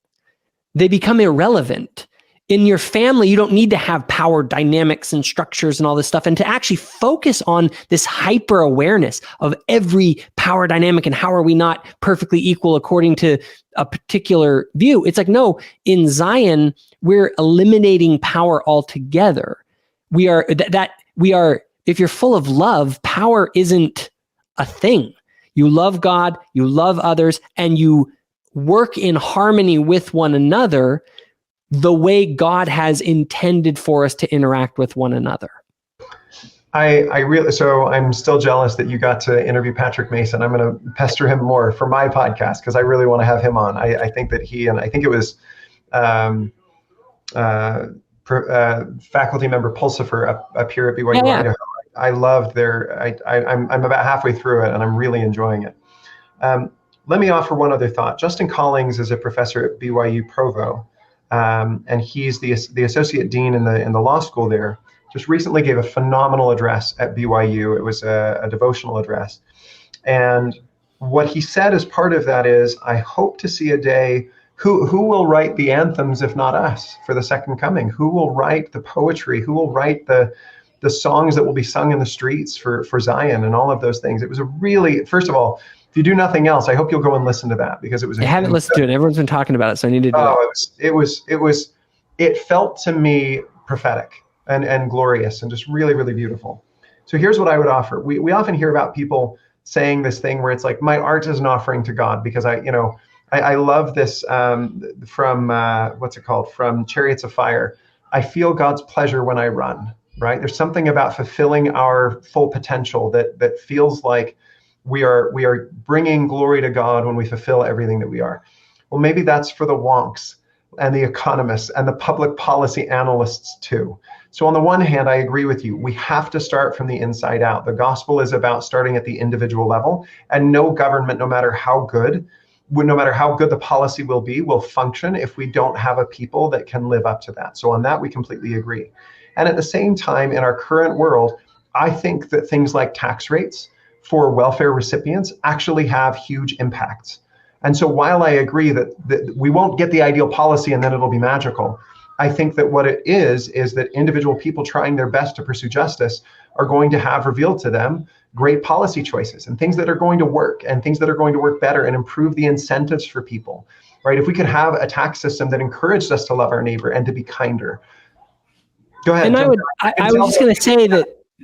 S2: They become irrelevant. In your family, you don't need to have power dynamics and structures and all this stuff. And to actually focus on this hyper awareness of every power dynamic and how are we not perfectly equal according to a particular view. It's like, no, in Zion, we're eliminating power altogether. We are, if you're full of love, power isn't a thing. You love God, you love others, and you work in harmony with one another the way God has intended for us to interact with one another.
S1: So I'm still jealous that you got to interview Patrick Mason. I'm going to pester him more for my podcast because I really want to have him on. I think that I think it was faculty member Pulsifer up here at BYU Idaho. I loved I'm about halfway through it and I'm really enjoying it. Let me offer one other thought. Justin Collings is a professor at BYU Provo. And he's the associate dean in the law school there. Just recently gave a phenomenal address at BYU. It was a devotional address. And what he said as part of that is, I hope to see a day, who will write the anthems if not us for the second coming? Who will write the poetry? Who will write the songs that will be sung in the streets for Zion and all of those things? It was a really, first of all, if you do nothing else, I hope you'll go and listen to that because it was.
S2: I haven't listened to it. Everyone's been talking about it, so I need to do it. It felt to me prophetic and glorious and just really, really beautiful. So here's what I would offer. We often hear about people saying this thing where it's like, my art is an offering to God because I love this from what's it called? From Chariots of Fire. I feel God's pleasure when I run, right? There's something about fulfilling our full potential that feels like we are bringing glory to God when we fulfill everything that we are. Well, maybe that's for the wonks and the economists and the public policy analysts too. So on the one hand, I agree with you. We have to start from the inside out. The gospel is about starting at the individual level, and no government, no matter how good the policy will function if we don't have a people that can live up to that. So on that, we completely agree. And at the same time, in our current world, I think that things like tax rates for welfare recipients actually have huge impacts. And so while I agree that we won't get the ideal policy and then it'll be magical, I think that what it is that individual people trying their best to pursue justice are going to have revealed to them great policy choices and things that are going to work and things that are going to work better and improve the incentives for people, right? If we could have a tax system that encouraged us to love our neighbor and to be kinder. Go ahead. And I was just going to say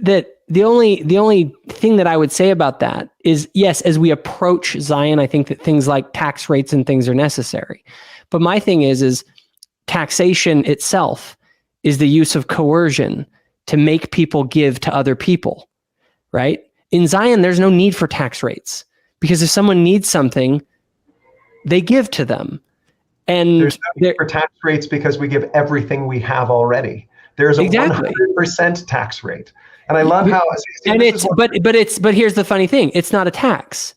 S2: that the only thing that I would say about that is, yes, as we approach Zion, I think that things like tax rates and things are necessary. But my thing is taxation itself is the use of coercion to make people give to other people, right? In Zion, there's no need for tax rates because if someone needs something, they give to them. And
S1: there's no need for tax rates because we give everything we have already. There's a 100% tax rate. And I love how,
S2: but here's the funny thing. It's not a tax.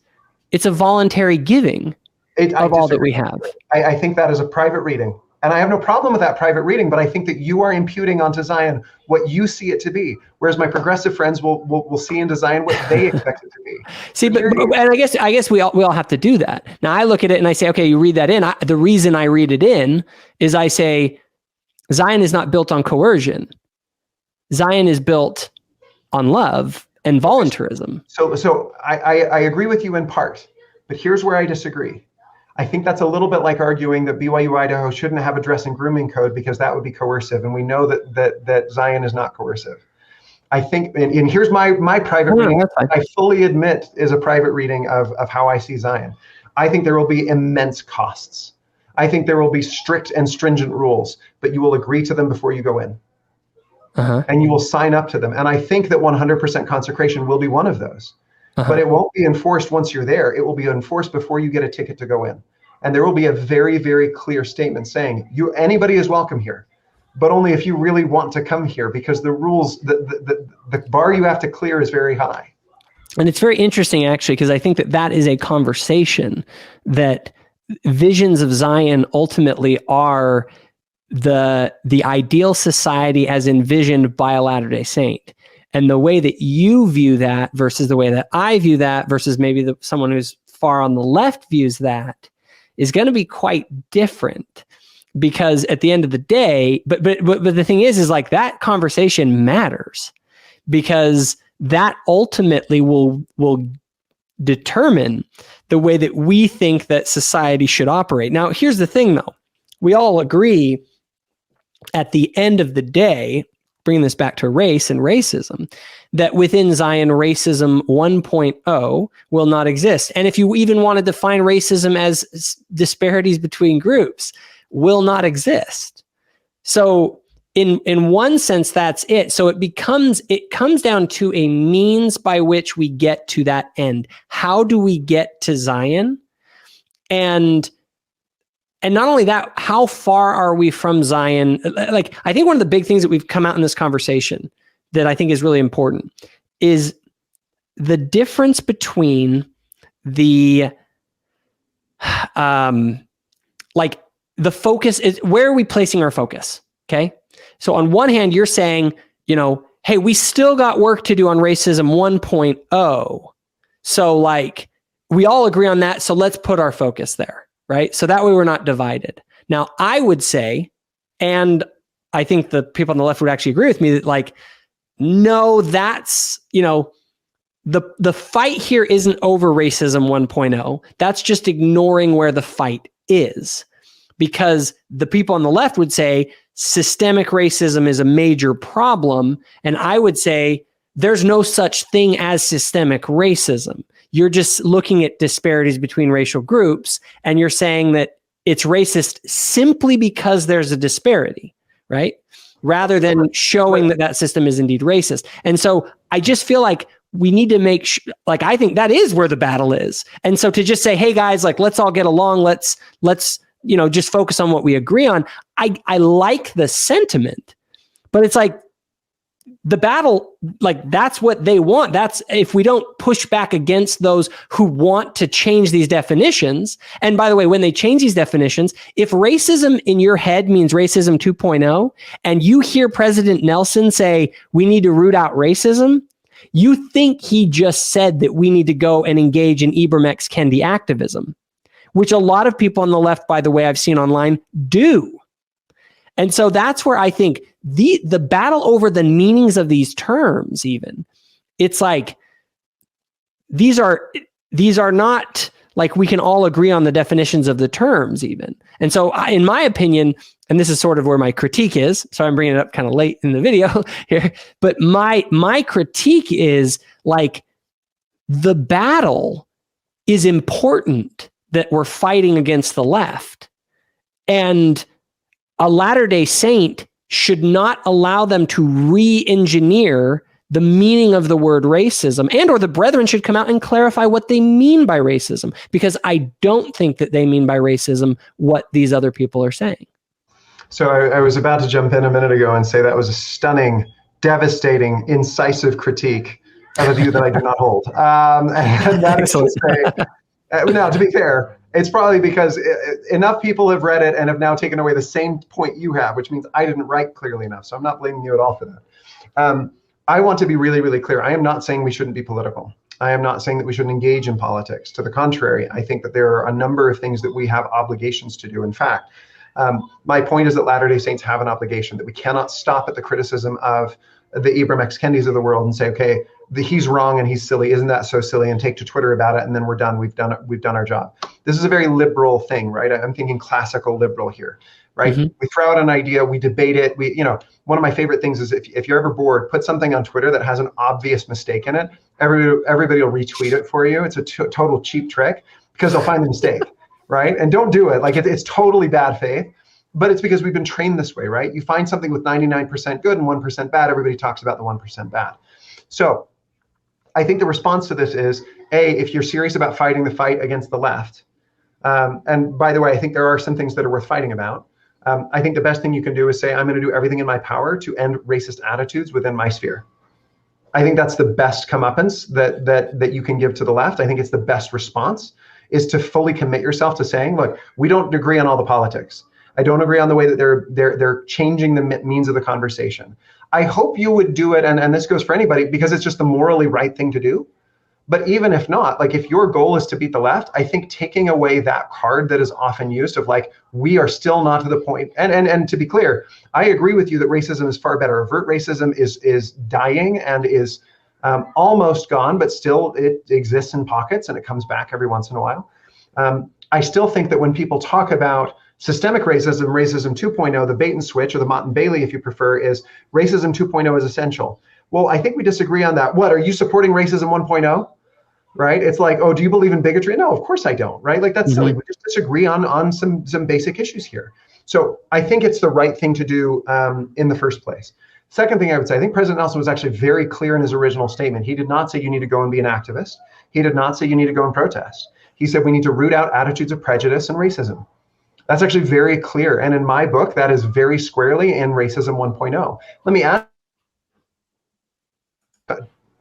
S2: It's a voluntary giving of all that we have.
S1: I think that is a private reading. And I have no problem with that private reading, but I think that you are imputing onto Zion what you see it to be, whereas my progressive friends will see into Zion what they expect it to be.
S2: See, and I guess we all have to do that. Now I look at it and I say, okay, you read that in. The reason I read it in is I say, Zion is not built on coercion. Zion is built on love and voluntarism.
S1: So I agree with you in part, but here's where I disagree. I think that's a little bit like arguing that BYU Idaho shouldn't have a dress and grooming code because that would be coercive, and we know that Zion is not coercive. I think, and here's my private reading. I fully admit is a private reading of how I see Zion. I think there will be immense costs. I think there will be strict and stringent rules, but you will agree to them before you go in. And you will sign up to them. And I think that 100% consecration will be one of those. But it won't be enforced once you're there. It will be enforced before you get a ticket to go in. And there will be a very, very clear statement saying, anybody is welcome here, but only if you really want to come here, because the rules, the bar you have to clear is very high.
S2: And it's very interesting, actually, because I think that is a conversation that visions of Zion ultimately are the ideal society as envisioned by a Latter-day Saint. And the way that you view that versus the way that I view that versus maybe someone who's far on the left views that is going to be quite different. because at the end of the day, but the thing is like that conversation matters, because that ultimately will determine the way that we think that society should operate. Now, here's the thing though. We all agree at the end of the day, bringing this back to race and racism, that within Zion, racism 1.0 will not exist. And if you even want to define racism as disparities between groups, will not exist. So in one sense, that's it. So it comes down to a means by which we get to that end. How do we get to Zion? And not only that, how far are we from Zion? Like, I think one of the big things that we've come out in this conversation that I think is really important is the difference between the, like the focus is, where are we placing our focus? Okay. So on one hand, you're saying, hey, we still got work to do on racism 1.0. So like, we all agree on that. So let's put our focus there. Right? So that way we're not divided. Now, I would say, and I think the people on the left would actually agree with me, that like, no, that's, the fight here isn't over racism 1.0. That's just ignoring where the fight is. Because the people on the left would say systemic racism is a major problem. And I would say there's no such thing as systemic racism. You're just looking at disparities between racial groups, and you're saying that it's racist simply because there's a disparity, right? Rather than showing that system is indeed racist. And so I just feel like we need to make like, I think that is where the battle is. And so to just say, hey guys, like, let's all get along. Let's, just focus on what we agree on. I like the sentiment, but it's like, the battle, like that's what they want. That's if we don't push back against those who want to change these definitions. And by the way, when they change these definitions, if racism in your head means racism 2.0, and you hear President Nelson say, we need to root out racism, you think he just said that we need to go and engage in Ibram X. Kendi activism, which a lot of people on the left, by the way, I've seen online do. And so that's where I think the battle over the meanings of these terms, even, it's like, these are not like we can all agree on the definitions of the terms even. And so in my opinion, and this is sort of where my critique is, so I'm bringing it up kind of late in the video here, but my critique is like, the battle is important that we're fighting against the left. And a Latter-day Saint should not allow them to re-engineer the meaning of the word racism, and or the brethren should come out and clarify what they mean by racism, because I don't think that they mean by racism what these other people are saying.
S1: So I was about to jump in a minute ago and say that was a stunning, devastating, incisive critique of a view that I do not hold. And that is to say, now, to be fair, it's probably because enough people have read it and have now taken away the same point you have, which means I didn't write clearly enough. So I'm not blaming you at all for that. I want to be really, really clear. I am not saying we shouldn't be political. I am not saying that we shouldn't engage in politics. To the contrary, I think that there are a number of things that we have obligations to do. In fact, my point is that Latter-day Saints have an obligation, that we cannot stop at the criticism of the Ibram X. Kendis of the world and say, okay, he's wrong and he's silly. Isn't that so silly? And take to Twitter about it, and then we're done. We've done our job. This is a very liberal thing, right? I'm thinking classical liberal here, right? Mm-hmm. We throw out an idea, we debate it. One of my favorite things is if you're ever bored, put something on Twitter that has an obvious mistake in it. Everybody will retweet it for you. It's a total cheap trick because they'll find the mistake, right? And don't do it. Like it's totally bad faith. But it's because we've been trained this way, right? You find something with 99% good and 1% bad, everybody talks about the 1% bad. So I think the response to this is, if you're serious about fighting the fight against the left, and by the way, I think there are some things that are worth fighting about. I think the best thing you can do is say, I'm going to do everything in my power to end racist attitudes within my sphere. I think that's the best comeuppance that you can give to the left. I think it's the best response, is to fully commit yourself to saying, look, we don't agree on all the politics. I don't agree on the way that they're changing the means of the conversation. I hope you would do it, and this goes for anybody, because it's just the morally right thing to do. But even if not, like if your goal is to beat the left, I think taking away that card that is often used of like, we are still not to the point. And to be clear, I agree with you that racism is far better. Overt racism is dying and is almost gone, but still it exists in pockets and it comes back every once in a while. I still think that when people talk about systemic racism, racism 2.0, the bait and switch, or the Mott and Bailey, if you prefer, is racism 2.0 is essential. Well, I think we disagree on that. What, are you supporting racism 1.0? Right? It's like, oh, do you believe in bigotry? No, of course I don't, right? Like that's silly. We just disagree on some basic issues here. So I think it's the right thing to do in the first place. Second thing I would say, I think President Nelson was actually very clear in his original statement. He did not say you need to go and be an activist. He did not say you need to go and protest. He said we need to root out attitudes of prejudice and racism. That's actually very clear. And in my book, that is very squarely in Racism 1.0. Let me add.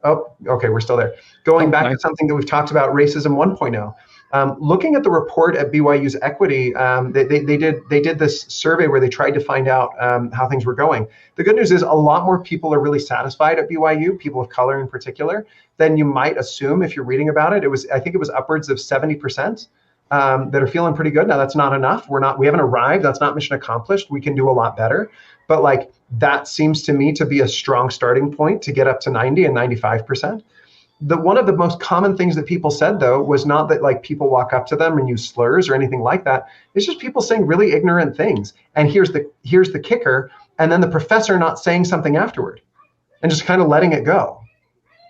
S1: Oh, okay, we're still there. Going back to something that we've talked about, Racism 1.0. Looking at the report at BYU's Equity, they did this survey where they tried to find out how things were going. The good news is a lot more people are really satisfied at BYU, people of color in particular, than you might assume if you're reading about it. I think it was upwards of 70% that are feeling pretty good. Now that's not enough. We haven't arrived. That's not mission accomplished. We can do a lot better. But like that seems to me to be a strong starting point to get up to 90 and 95%. One of the most common things that people said, though, was not that like people walk up to them and use slurs or anything like that. It's just people saying really ignorant things. And here's the kicker. And then the professor not saying something afterward and just kind of letting it go.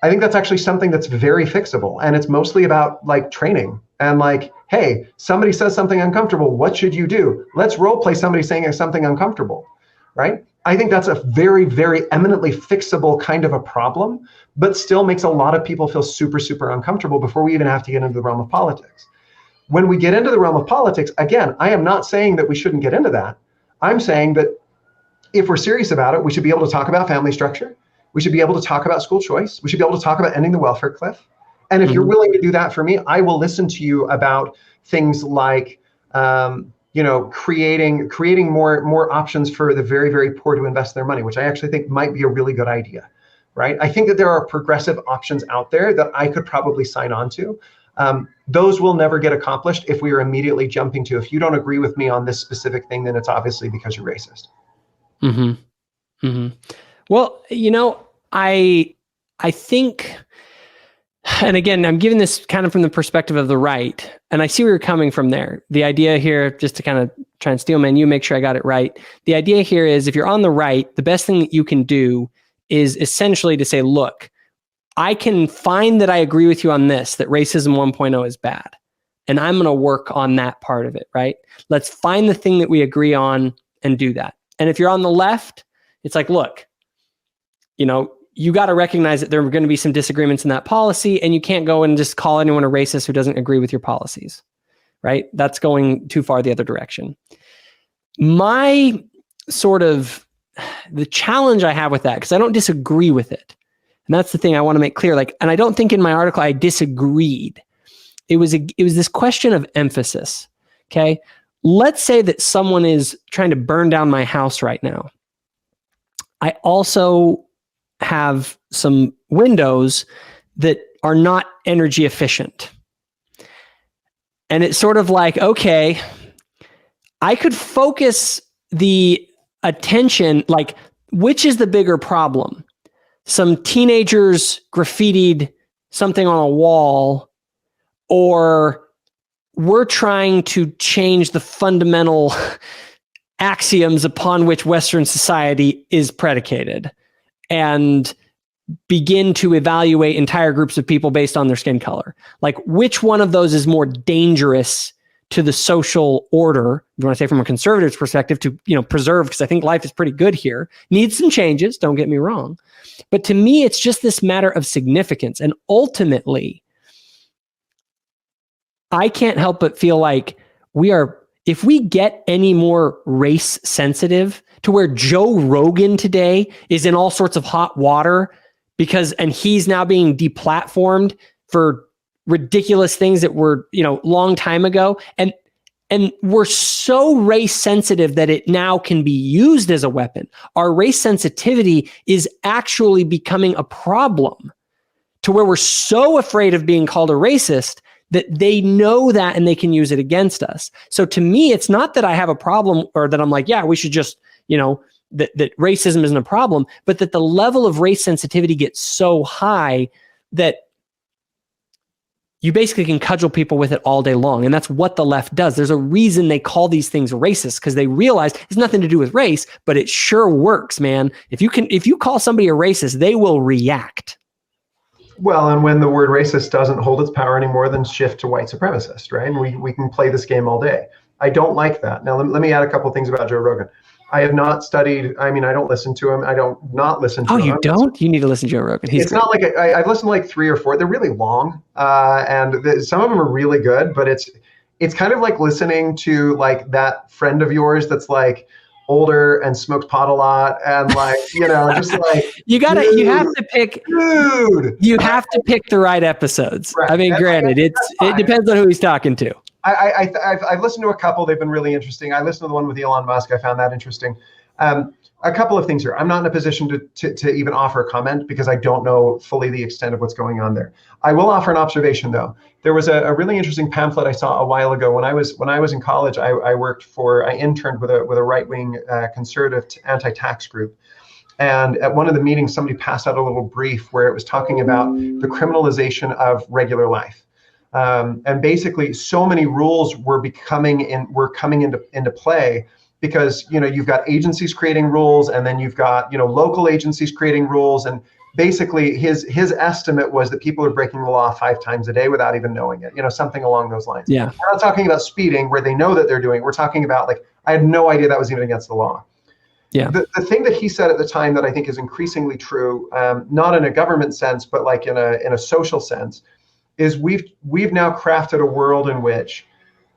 S1: I think that's actually something that's very fixable. And it's mostly about like training and like, hey, somebody says something uncomfortable. What should you do? Let's role play somebody saying something uncomfortable, right? I think that's a very, very eminently fixable kind of a problem, but still makes a lot of people feel super, super uncomfortable before we even have to get into the realm of politics. When we get into the realm of politics, again, I am not saying that we shouldn't get into that. I'm saying that if we're serious about it, we should be able to talk about family structure. We should be able to talk about school choice. We should be able to talk about ending the welfare cliff. And if you're willing to do that for me, I will listen to you about things like, creating more options for the very, very poor to invest their money, which I actually think might be a really good idea, right? I think that there are progressive options out there that I could probably sign on to. Those will never get accomplished if we are immediately jumping to, if you don't agree with me on this specific thing, then it's obviously because you're racist.
S2: Mm-hmm. Mm-hmm. Well, I think, and again, I'm giving this kind of from the perspective of the right, and I see where you're coming from there. The idea here, just to kind of try and steelman you, make sure I got it right. The idea here is if you're on the right, the best thing that you can do is essentially to say, look, I can find that I agree with you on this, that racism 1.0 is bad. And I'm going to work on that part of it, right? Let's find the thing that we agree on and do that. And if you're on the left, it's like, look, you got to recognize that there are going to be some disagreements in that policy, and you can't go and just call anyone a racist who doesn't agree with your policies, right? That's going too far the other direction. My the challenge I have with that, because I don't disagree with it, and that's the thing I want to make clear. And I don't think in my article I disagreed. It was this question of emphasis. Okay, let's say that someone is trying to burn down my house right now. I also have some windows that are not energy efficient. And it's sort of like, okay, I could focus the attention, like, which is the bigger problem? Some teenagers graffitied something on a wall, or we're trying to change the fundamental axioms upon which Western society is predicated and begin to evaluate entire groups of people based on their skin color. Like, which one of those is more dangerous to the social order? You want to say from a conservative's perspective to, preserve, because I think life is pretty good here. Needs some changes, don't get me wrong. But to me, it's just this matter of significance. And ultimately, I can't help but feel like if we get any more race sensitive to where Joe Rogan today is in all sorts of hot water and he's now being deplatformed for ridiculous things that were, long time ago. And we're so race sensitive that it now can be used as a weapon. Our race sensitivity is actually becoming a problem to where we're so afraid of being called a racist that they know that and they can use it against us. So to me, it's not that I have a problem or that I'm like, yeah, we should just, that racism isn't a problem, but that the level of race sensitivity gets so high that you basically can cudgel people with it all day long. And that's what the left does. There's a reason they call these things racist, because they realize it's nothing to do with race, but it sure works, man. If you call somebody a racist, they will react.
S1: Well, and when the word racist doesn't hold its power anymore, then shift to white supremacist, right? And we can play this game all day. I don't like that. Now, let me add a couple of things about Joe Rogan. I have not studied, I don't listen to him. I don't not listen to him.
S2: Oh, you don't? You need to listen to Joe Rogan.
S1: It's great. Not like, I've listened to like 3 or 4. They're really long. And some of them are really good, but it's kind of like listening to like that friend of yours that's like older and smokes pot a lot and like, just like you have to pick the right episodes. Right. Granted, it depends on who he's talking to. I've listened to a couple. They've been really interesting. I listened to the one with Elon Musk. I found that interesting. A couple of things here. I'm not in a position to even offer a comment because I don't know fully the extent of what's going on there. I will offer an observation though. There was a really interesting pamphlet I saw a while ago when I was in college. I interned with a right-wing conservative anti-tax group. And at one of the meetings, somebody passed out a little brief where it was talking about the criminalization of regular life. And basically, so many rules were coming into play because you've got agencies creating rules, and then you've got local agencies creating rules, and basically his estimate was that people are breaking the law 5 times a day without even knowing it. Something along those lines.
S2: Yeah.
S1: We're not talking about speeding where they know that they're doing it. We're talking about like I had no idea that was even against the law.
S2: Yeah.
S1: The thing that he said at the time that I think is increasingly true, not in a government sense, but like in a social sense, is we've now crafted a world in which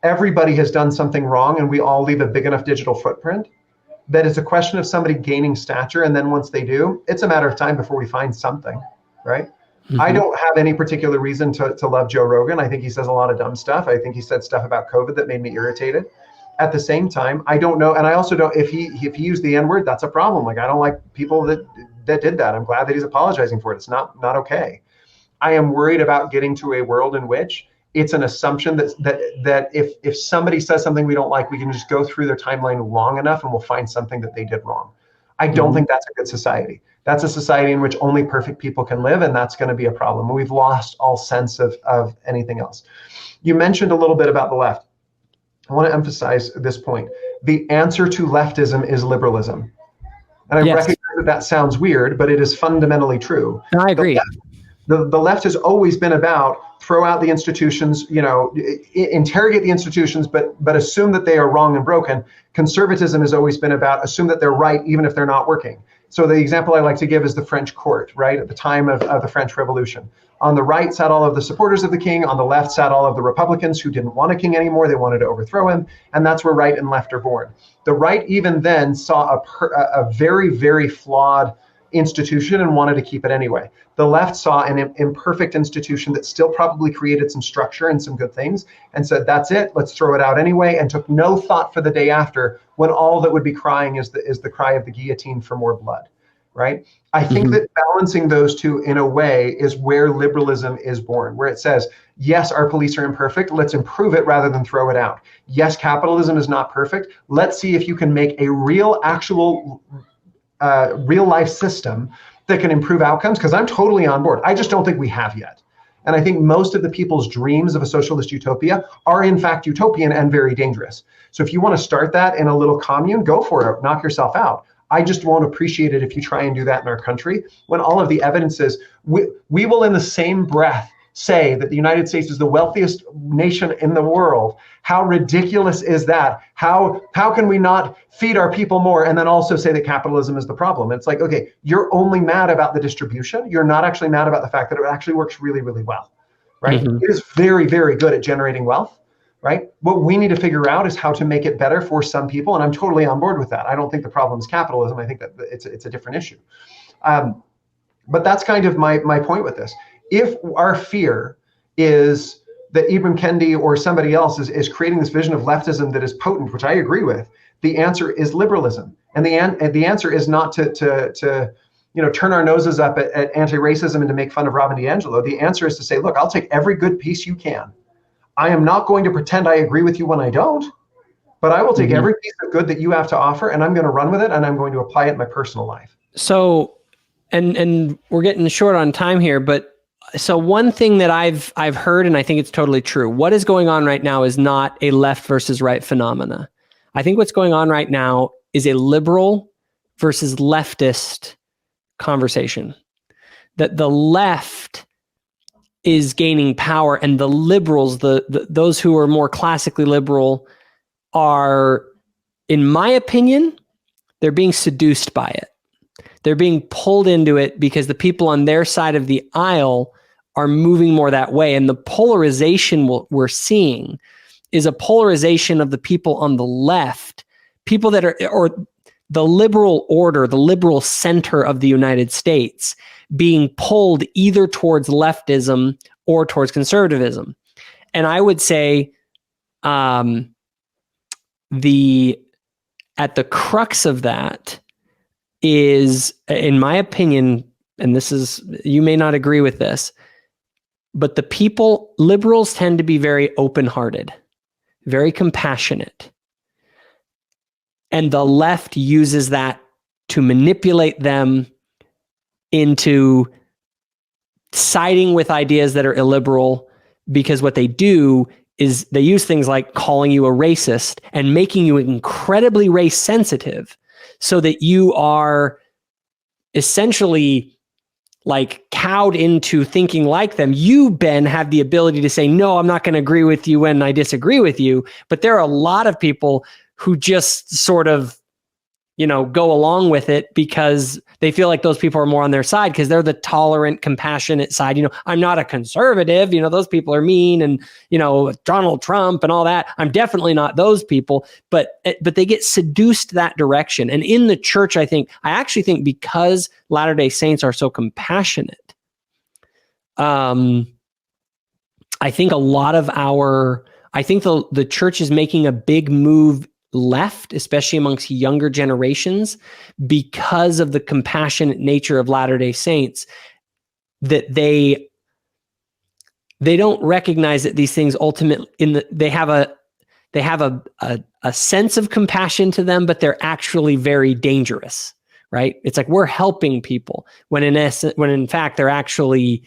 S1: everybody has done something wrong and we all leave a big enough digital footprint that it's a question of somebody gaining stature, and then once they do, it's a matter of time before we find something, right? Mm-hmm. I don't have any particular reason to love Joe Rogan. I think he says a lot of dumb stuff. I think he said stuff about COVID that made me irritated. At the same time, I don't know, and I also don't, if he used the N-word, that's a problem. Like, I don't like people that did that. I'm glad that he's apologizing for it. It's not okay. I am worried about getting to a world in which it's an assumption that if somebody says something we don't like, we can just go through their timeline long enough and we'll find something that they did wrong. I don't think that's a good society. That's a society in which only perfect people can live, and that's going to be a problem. We've lost all sense of anything else. You mentioned a little bit about the left. I want to emphasize this point. The answer to leftism is liberalism. And I recognize that sounds weird, but it is fundamentally true.
S2: No, I agree.
S1: The left has always been about throw out the institutions, interrogate the institutions, but assume that they are wrong and broken. Conservatism has always been about assume that they're right, even if they're not working. So the example I like to give is the French court, right? At the time of the French Revolution. On the right sat all of the supporters of the king. On the left sat all of the Republicans who didn't want a king anymore. They wanted to overthrow him. And that's where right and left are born. The right even then saw a very, very flawed institution and wanted to keep it anyway. The left saw an imperfect institution that still probably created some structure and some good things and said, that's it, let's throw it out anyway, and took no thought for the day after when all that would be crying is the cry of the guillotine for more blood, right? I think that balancing those two in a way is where liberalism is born, where it says, yes, our police are imperfect, let's improve it rather than throw it out. Yes, capitalism is not perfect, let's see if you can make a real, actual real life system that can improve outcomes, because I'm totally on board. I just don't think we have yet. And I think most of the people's dreams of a socialist utopia are in fact utopian and very dangerous. So if you want to start that in a little commune, go for it, knock yourself out. I just won't appreciate it if you try and do that in our country when all of the evidence is we will in the same breath say that the United States is the wealthiest nation in the world. How ridiculous is that? How can we not feed our people more and then also say that capitalism is the problem? It's like, okay, you're only mad about the distribution. You're not actually mad about the fact that it actually works really, really well, right? It is very, very good at generating wealth, right? What we need to figure out is how to make it better for some people. And I'm totally on board with that. I don't think the problem is capitalism. I think that it's a different issue. But that's kind of my point with this. If our fear is that Ibram Kendi or somebody else is creating this vision of leftism that is potent, which I agree with, the answer is liberalism. And the answer is not to turn our noses up at anti-racism and to make fun of Robin DiAngelo. The answer is to say, look, I'll take every good piece you can. I am not going to pretend I agree with you when I don't, but I will take every piece of good that you have to offer, and I'm going to run with it, and I'm going to apply it in my personal life.
S2: So, and we're getting short on time here, but so one thing that I've heard, and I think it's totally true, what is going on right now is not a left versus right phenomena. I think what's going on right now is a liberal versus leftist conversation. That the left is gaining power, and the liberals, those who are more classically liberal, are, in my opinion, they're being seduced by it. They're being pulled into it because the people on their side of the aisle are moving more that way. And the polarization we're seeing is a polarization of the people on the left, people that are, or the liberal order, the liberal center of the United States, being pulled either towards leftism or towards conservatism. And I would say at the crux of that is, in my opinion, and this is, you may not agree with this, but liberals tend to be very open-hearted, very compassionate. And the left uses that to manipulate them into siding with ideas that are illiberal, because what they do is they use things like calling you a racist and making you incredibly race sensitive so that you are essentially like cowed into thinking like them. You, Ben, have the ability to say, no, I'm not going to agree with you when I disagree with you. But there are a lot of people who just sort of, go along with it because they feel like those people are more on their side because they're the tolerant, compassionate side. I'm not a conservative, those people are mean, and, Donald Trump and all that. I'm definitely not those people, but they get seduced that direction. And in the church, I actually think because Latter-day Saints are so compassionate, I think the church is making a big move left, especially amongst younger generations, because of the compassionate nature of Latter-day Saints, that they don't recognize that these things ultimately they have a sense of compassion to them, but they're actually very dangerous, right? It's like we're helping people when in fact they're actually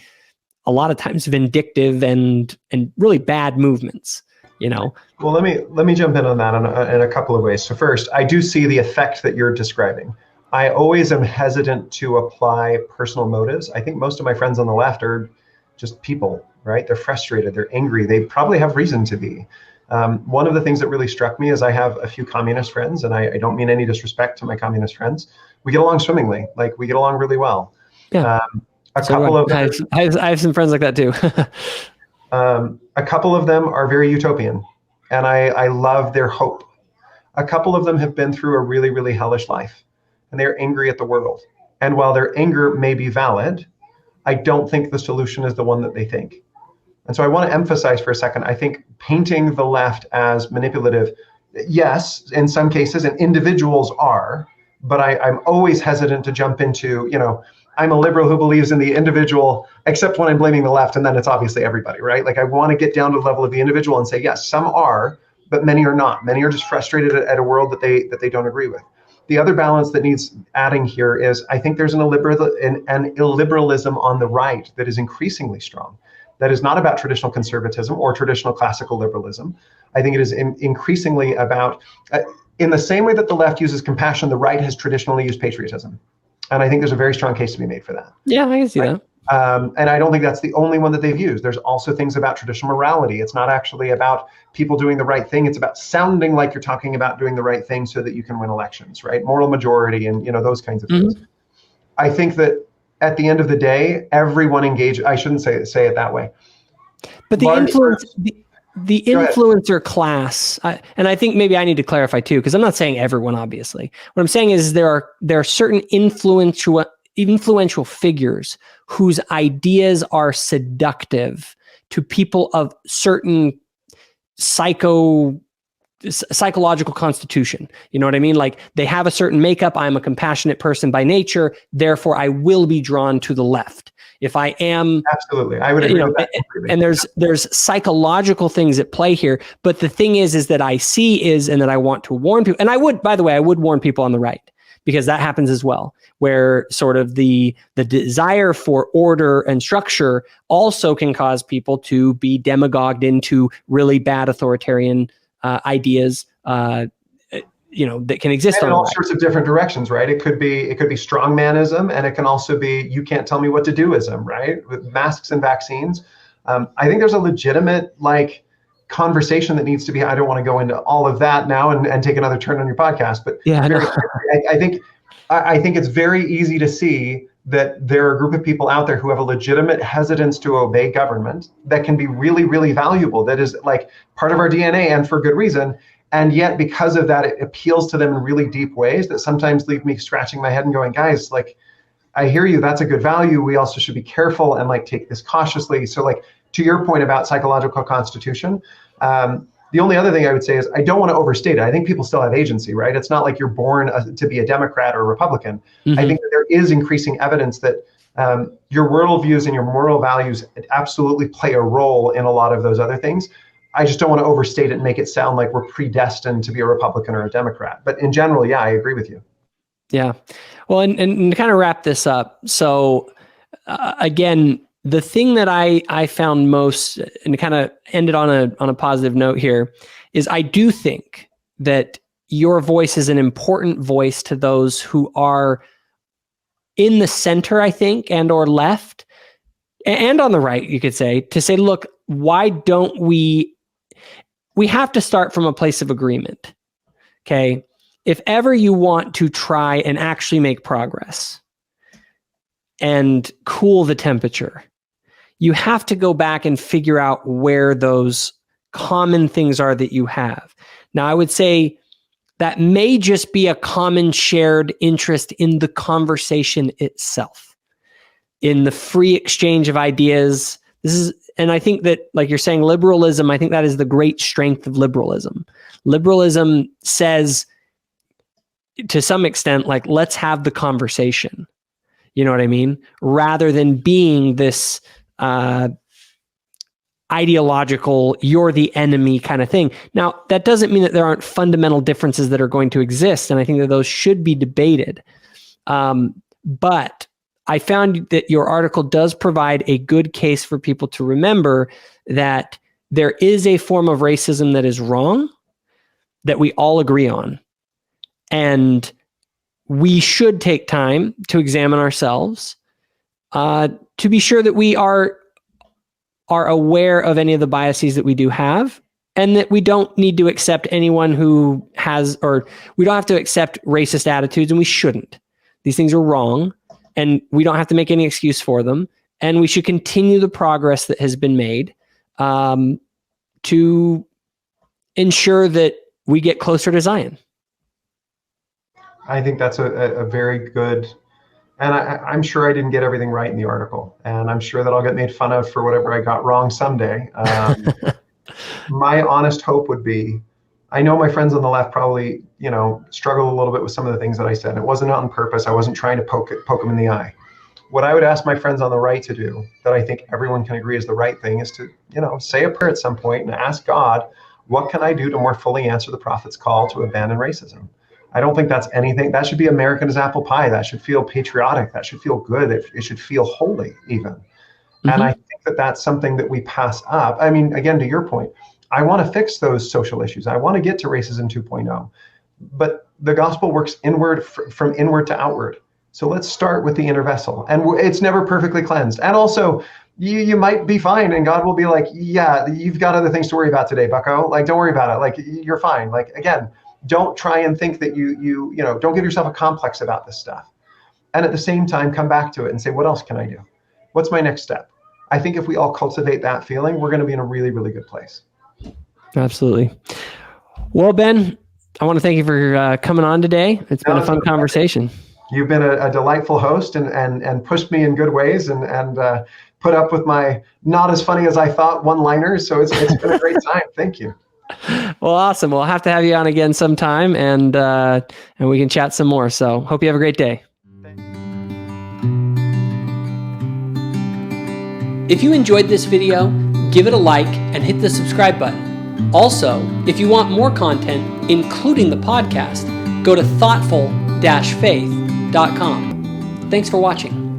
S2: a lot of times vindictive and really bad movements.
S1: Well, let me jump in on that in a couple of ways. So first, I do see the effect that you're describing. I always am hesitant to apply personal motives. I think most of my friends on the left are just people, right? They're frustrated, they're angry, they probably have reason to be. One of the things that really struck me is I have a few communist friends, and I don't mean any disrespect to my communist friends. We get along swimmingly, like we get along really well.
S2: Yeah. I have some friends like that too.
S1: A couple of them are very utopian, and I love their hope. A couple of them have been through a really, really hellish life, and they're angry at the world. And while their anger may be valid, I don't think the solution is the one that they think. And so I want to emphasize for a second, I think painting the left as manipulative, yes, in some cases, and individuals are, but I'm always hesitant to jump into, I'm a liberal who believes in the individual, except when I'm blaming the left, and then it's obviously everybody, right? Like I want to get down to the level of the individual and say, yes, some are, but many are not. Many are just frustrated at a world that they don't agree with. The other balance that needs adding here is I think there's an illiberalism on the right that is increasingly strong. That is not about traditional conservatism or traditional classical liberalism. I think it is increasingly about, in the same way that the left uses compassion, the right has traditionally used patriotism. And I think there's a very strong case to be made for that.
S2: Yeah, I can see that.
S1: And I don't think that's the only one that they've used. There's also things about traditional morality. It's not actually about people doing the right thing. It's about sounding like you're talking about doing the right thing so that you can win elections, right? Moral majority and those kinds of things. I think that at the end of the day, everyone engaged. I shouldn't say it that way.
S2: But the influencer class, and I think maybe I need to clarify too, because I'm not saying everyone, obviously. What I'm saying is there are certain influential figures whose ideas are seductive to people of certain psycho psychological constitution. You know what I mean? Like they have a certain makeup. I'm a compassionate person by nature. Therefore, I will be drawn to the left. If I am,
S1: absolutely, I would agree with that.
S2: And there's psychological things at play here. But the thing is that I see is, and that I want to warn people. And I would, by the way, I would warn people on the right, because that happens as well, where sort of the desire for order and structure also can cause people to be demagogued into really bad authoritarian ideas, that can exist
S1: and
S2: on
S1: in all
S2: right.
S1: sorts of different directions, right? It could be strongmanism, and it can also be you can't tell me what to do-ism, right? With masks and vaccines. I think there's a legitimate conversation that needs to be. I don't want to go into all of that now and take another turn on your podcast, but
S2: yeah,
S1: I think it's very easy to see that there are a group of people out there who have a legitimate hesitance to obey government that can be really, really valuable. That is part of our DNA, and for good reason. And yet, because of that, it appeals to them in really deep ways that sometimes leave me scratching my head and going, guys, I hear you. That's a good value. We also should be careful and take this cautiously. So to your point about psychological constitution, the only other thing I would say is I don't want to overstate it. I think people still have agency, right? It's not like you're born to be a Democrat or a Republican. Mm-hmm. I think that there is increasing evidence that your worldviews and your moral values absolutely play a role in a lot of those other things. I just don't want to overstate it and make it sound like we're predestined to be a Republican or a Democrat. But in general, yeah, I agree with you.
S2: Yeah. Well, and to kind of wrap this up. So again, the thing that I found most, and to kind of end it on a positive note here, is I do think that your voice is an important voice to those who are in the center, I think, and or left, and on the right, you could say, to say, look, why don't we have to start from a place of agreement, okay? If ever you want to try and actually make progress and cool the temperature, you have to go back and figure out where those common things are that you have. Now, I would say that may just be a common shared interest in the conversation itself, in the free exchange of ideas. And I think that, like you're saying, liberalism, I think that is the great strength of liberalism. Liberalism says, to some extent, let's have the conversation. You know what I mean? Rather than being this ideological, you're the enemy kind of thing. Now, that doesn't mean that there aren't fundamental differences that are going to exist, and I think that those should be debated. But I found that your article does provide a good case for people to remember that there is a form of racism that is wrong, that we all agree on. And we should take time to examine ourselves, to be sure that we are aware of any of the biases that we do have, and that we don't need to accept anyone who has, or we don't have to accept racist attitudes, and we shouldn't. These things are wrong, and we don't have to make any excuse for them. And we should continue the progress that has been made to ensure that we get closer to Zion.
S1: I think that's a very good, and I'm sure I didn't get everything right in the article, and I'm sure that I'll get made fun of for whatever I got wrong someday. My honest hope would be, I know my friends on the left probably, struggle a little bit with some of the things that I said. It wasn't on purpose. I wasn't trying to poke them in the eye. What I would ask my friends on the right to do, that I think everyone can agree is the right thing, is to, say a prayer at some point and ask God, what can I do to more fully answer the prophet's call to abandon racism? I don't think that's anything. That should be American as apple pie. That should feel patriotic. That should feel good. It should feel holy even. Mm-hmm. And I think that that's something that we pass up. I mean, again, to your point, I want to fix those social issues. I want to get to racism 2.0. But the gospel works inward, from inward to outward. So let's start with the inner vessel. And it's never perfectly cleansed. And also, you might be fine, and God will be like, yeah, you've got other things to worry about today, bucko. Don't worry about it. You're fine. Again, don't try and think that you don't give yourself a complex about this stuff. And at the same time, come back to it and say, what else can I do? What's my next step? I think if we all cultivate that feeling, we're going to be in a really, really good place.
S2: Absolutely. Well, Ben, I want to thank you for coming on today. It's been a fun conversation.
S1: You've been a delightful host and pushed me in good ways and put up with my not as funny as I thought one-liners. So it's been a great time. Thank you.
S2: Well, awesome. We'll have to have you on again sometime, and we can chat some more. So hope you have a great day. If you enjoyed this video, give it a like and hit the subscribe button. Also, if you want more content, including the podcast, go to thoughtful-faith.com. Thanks for watching.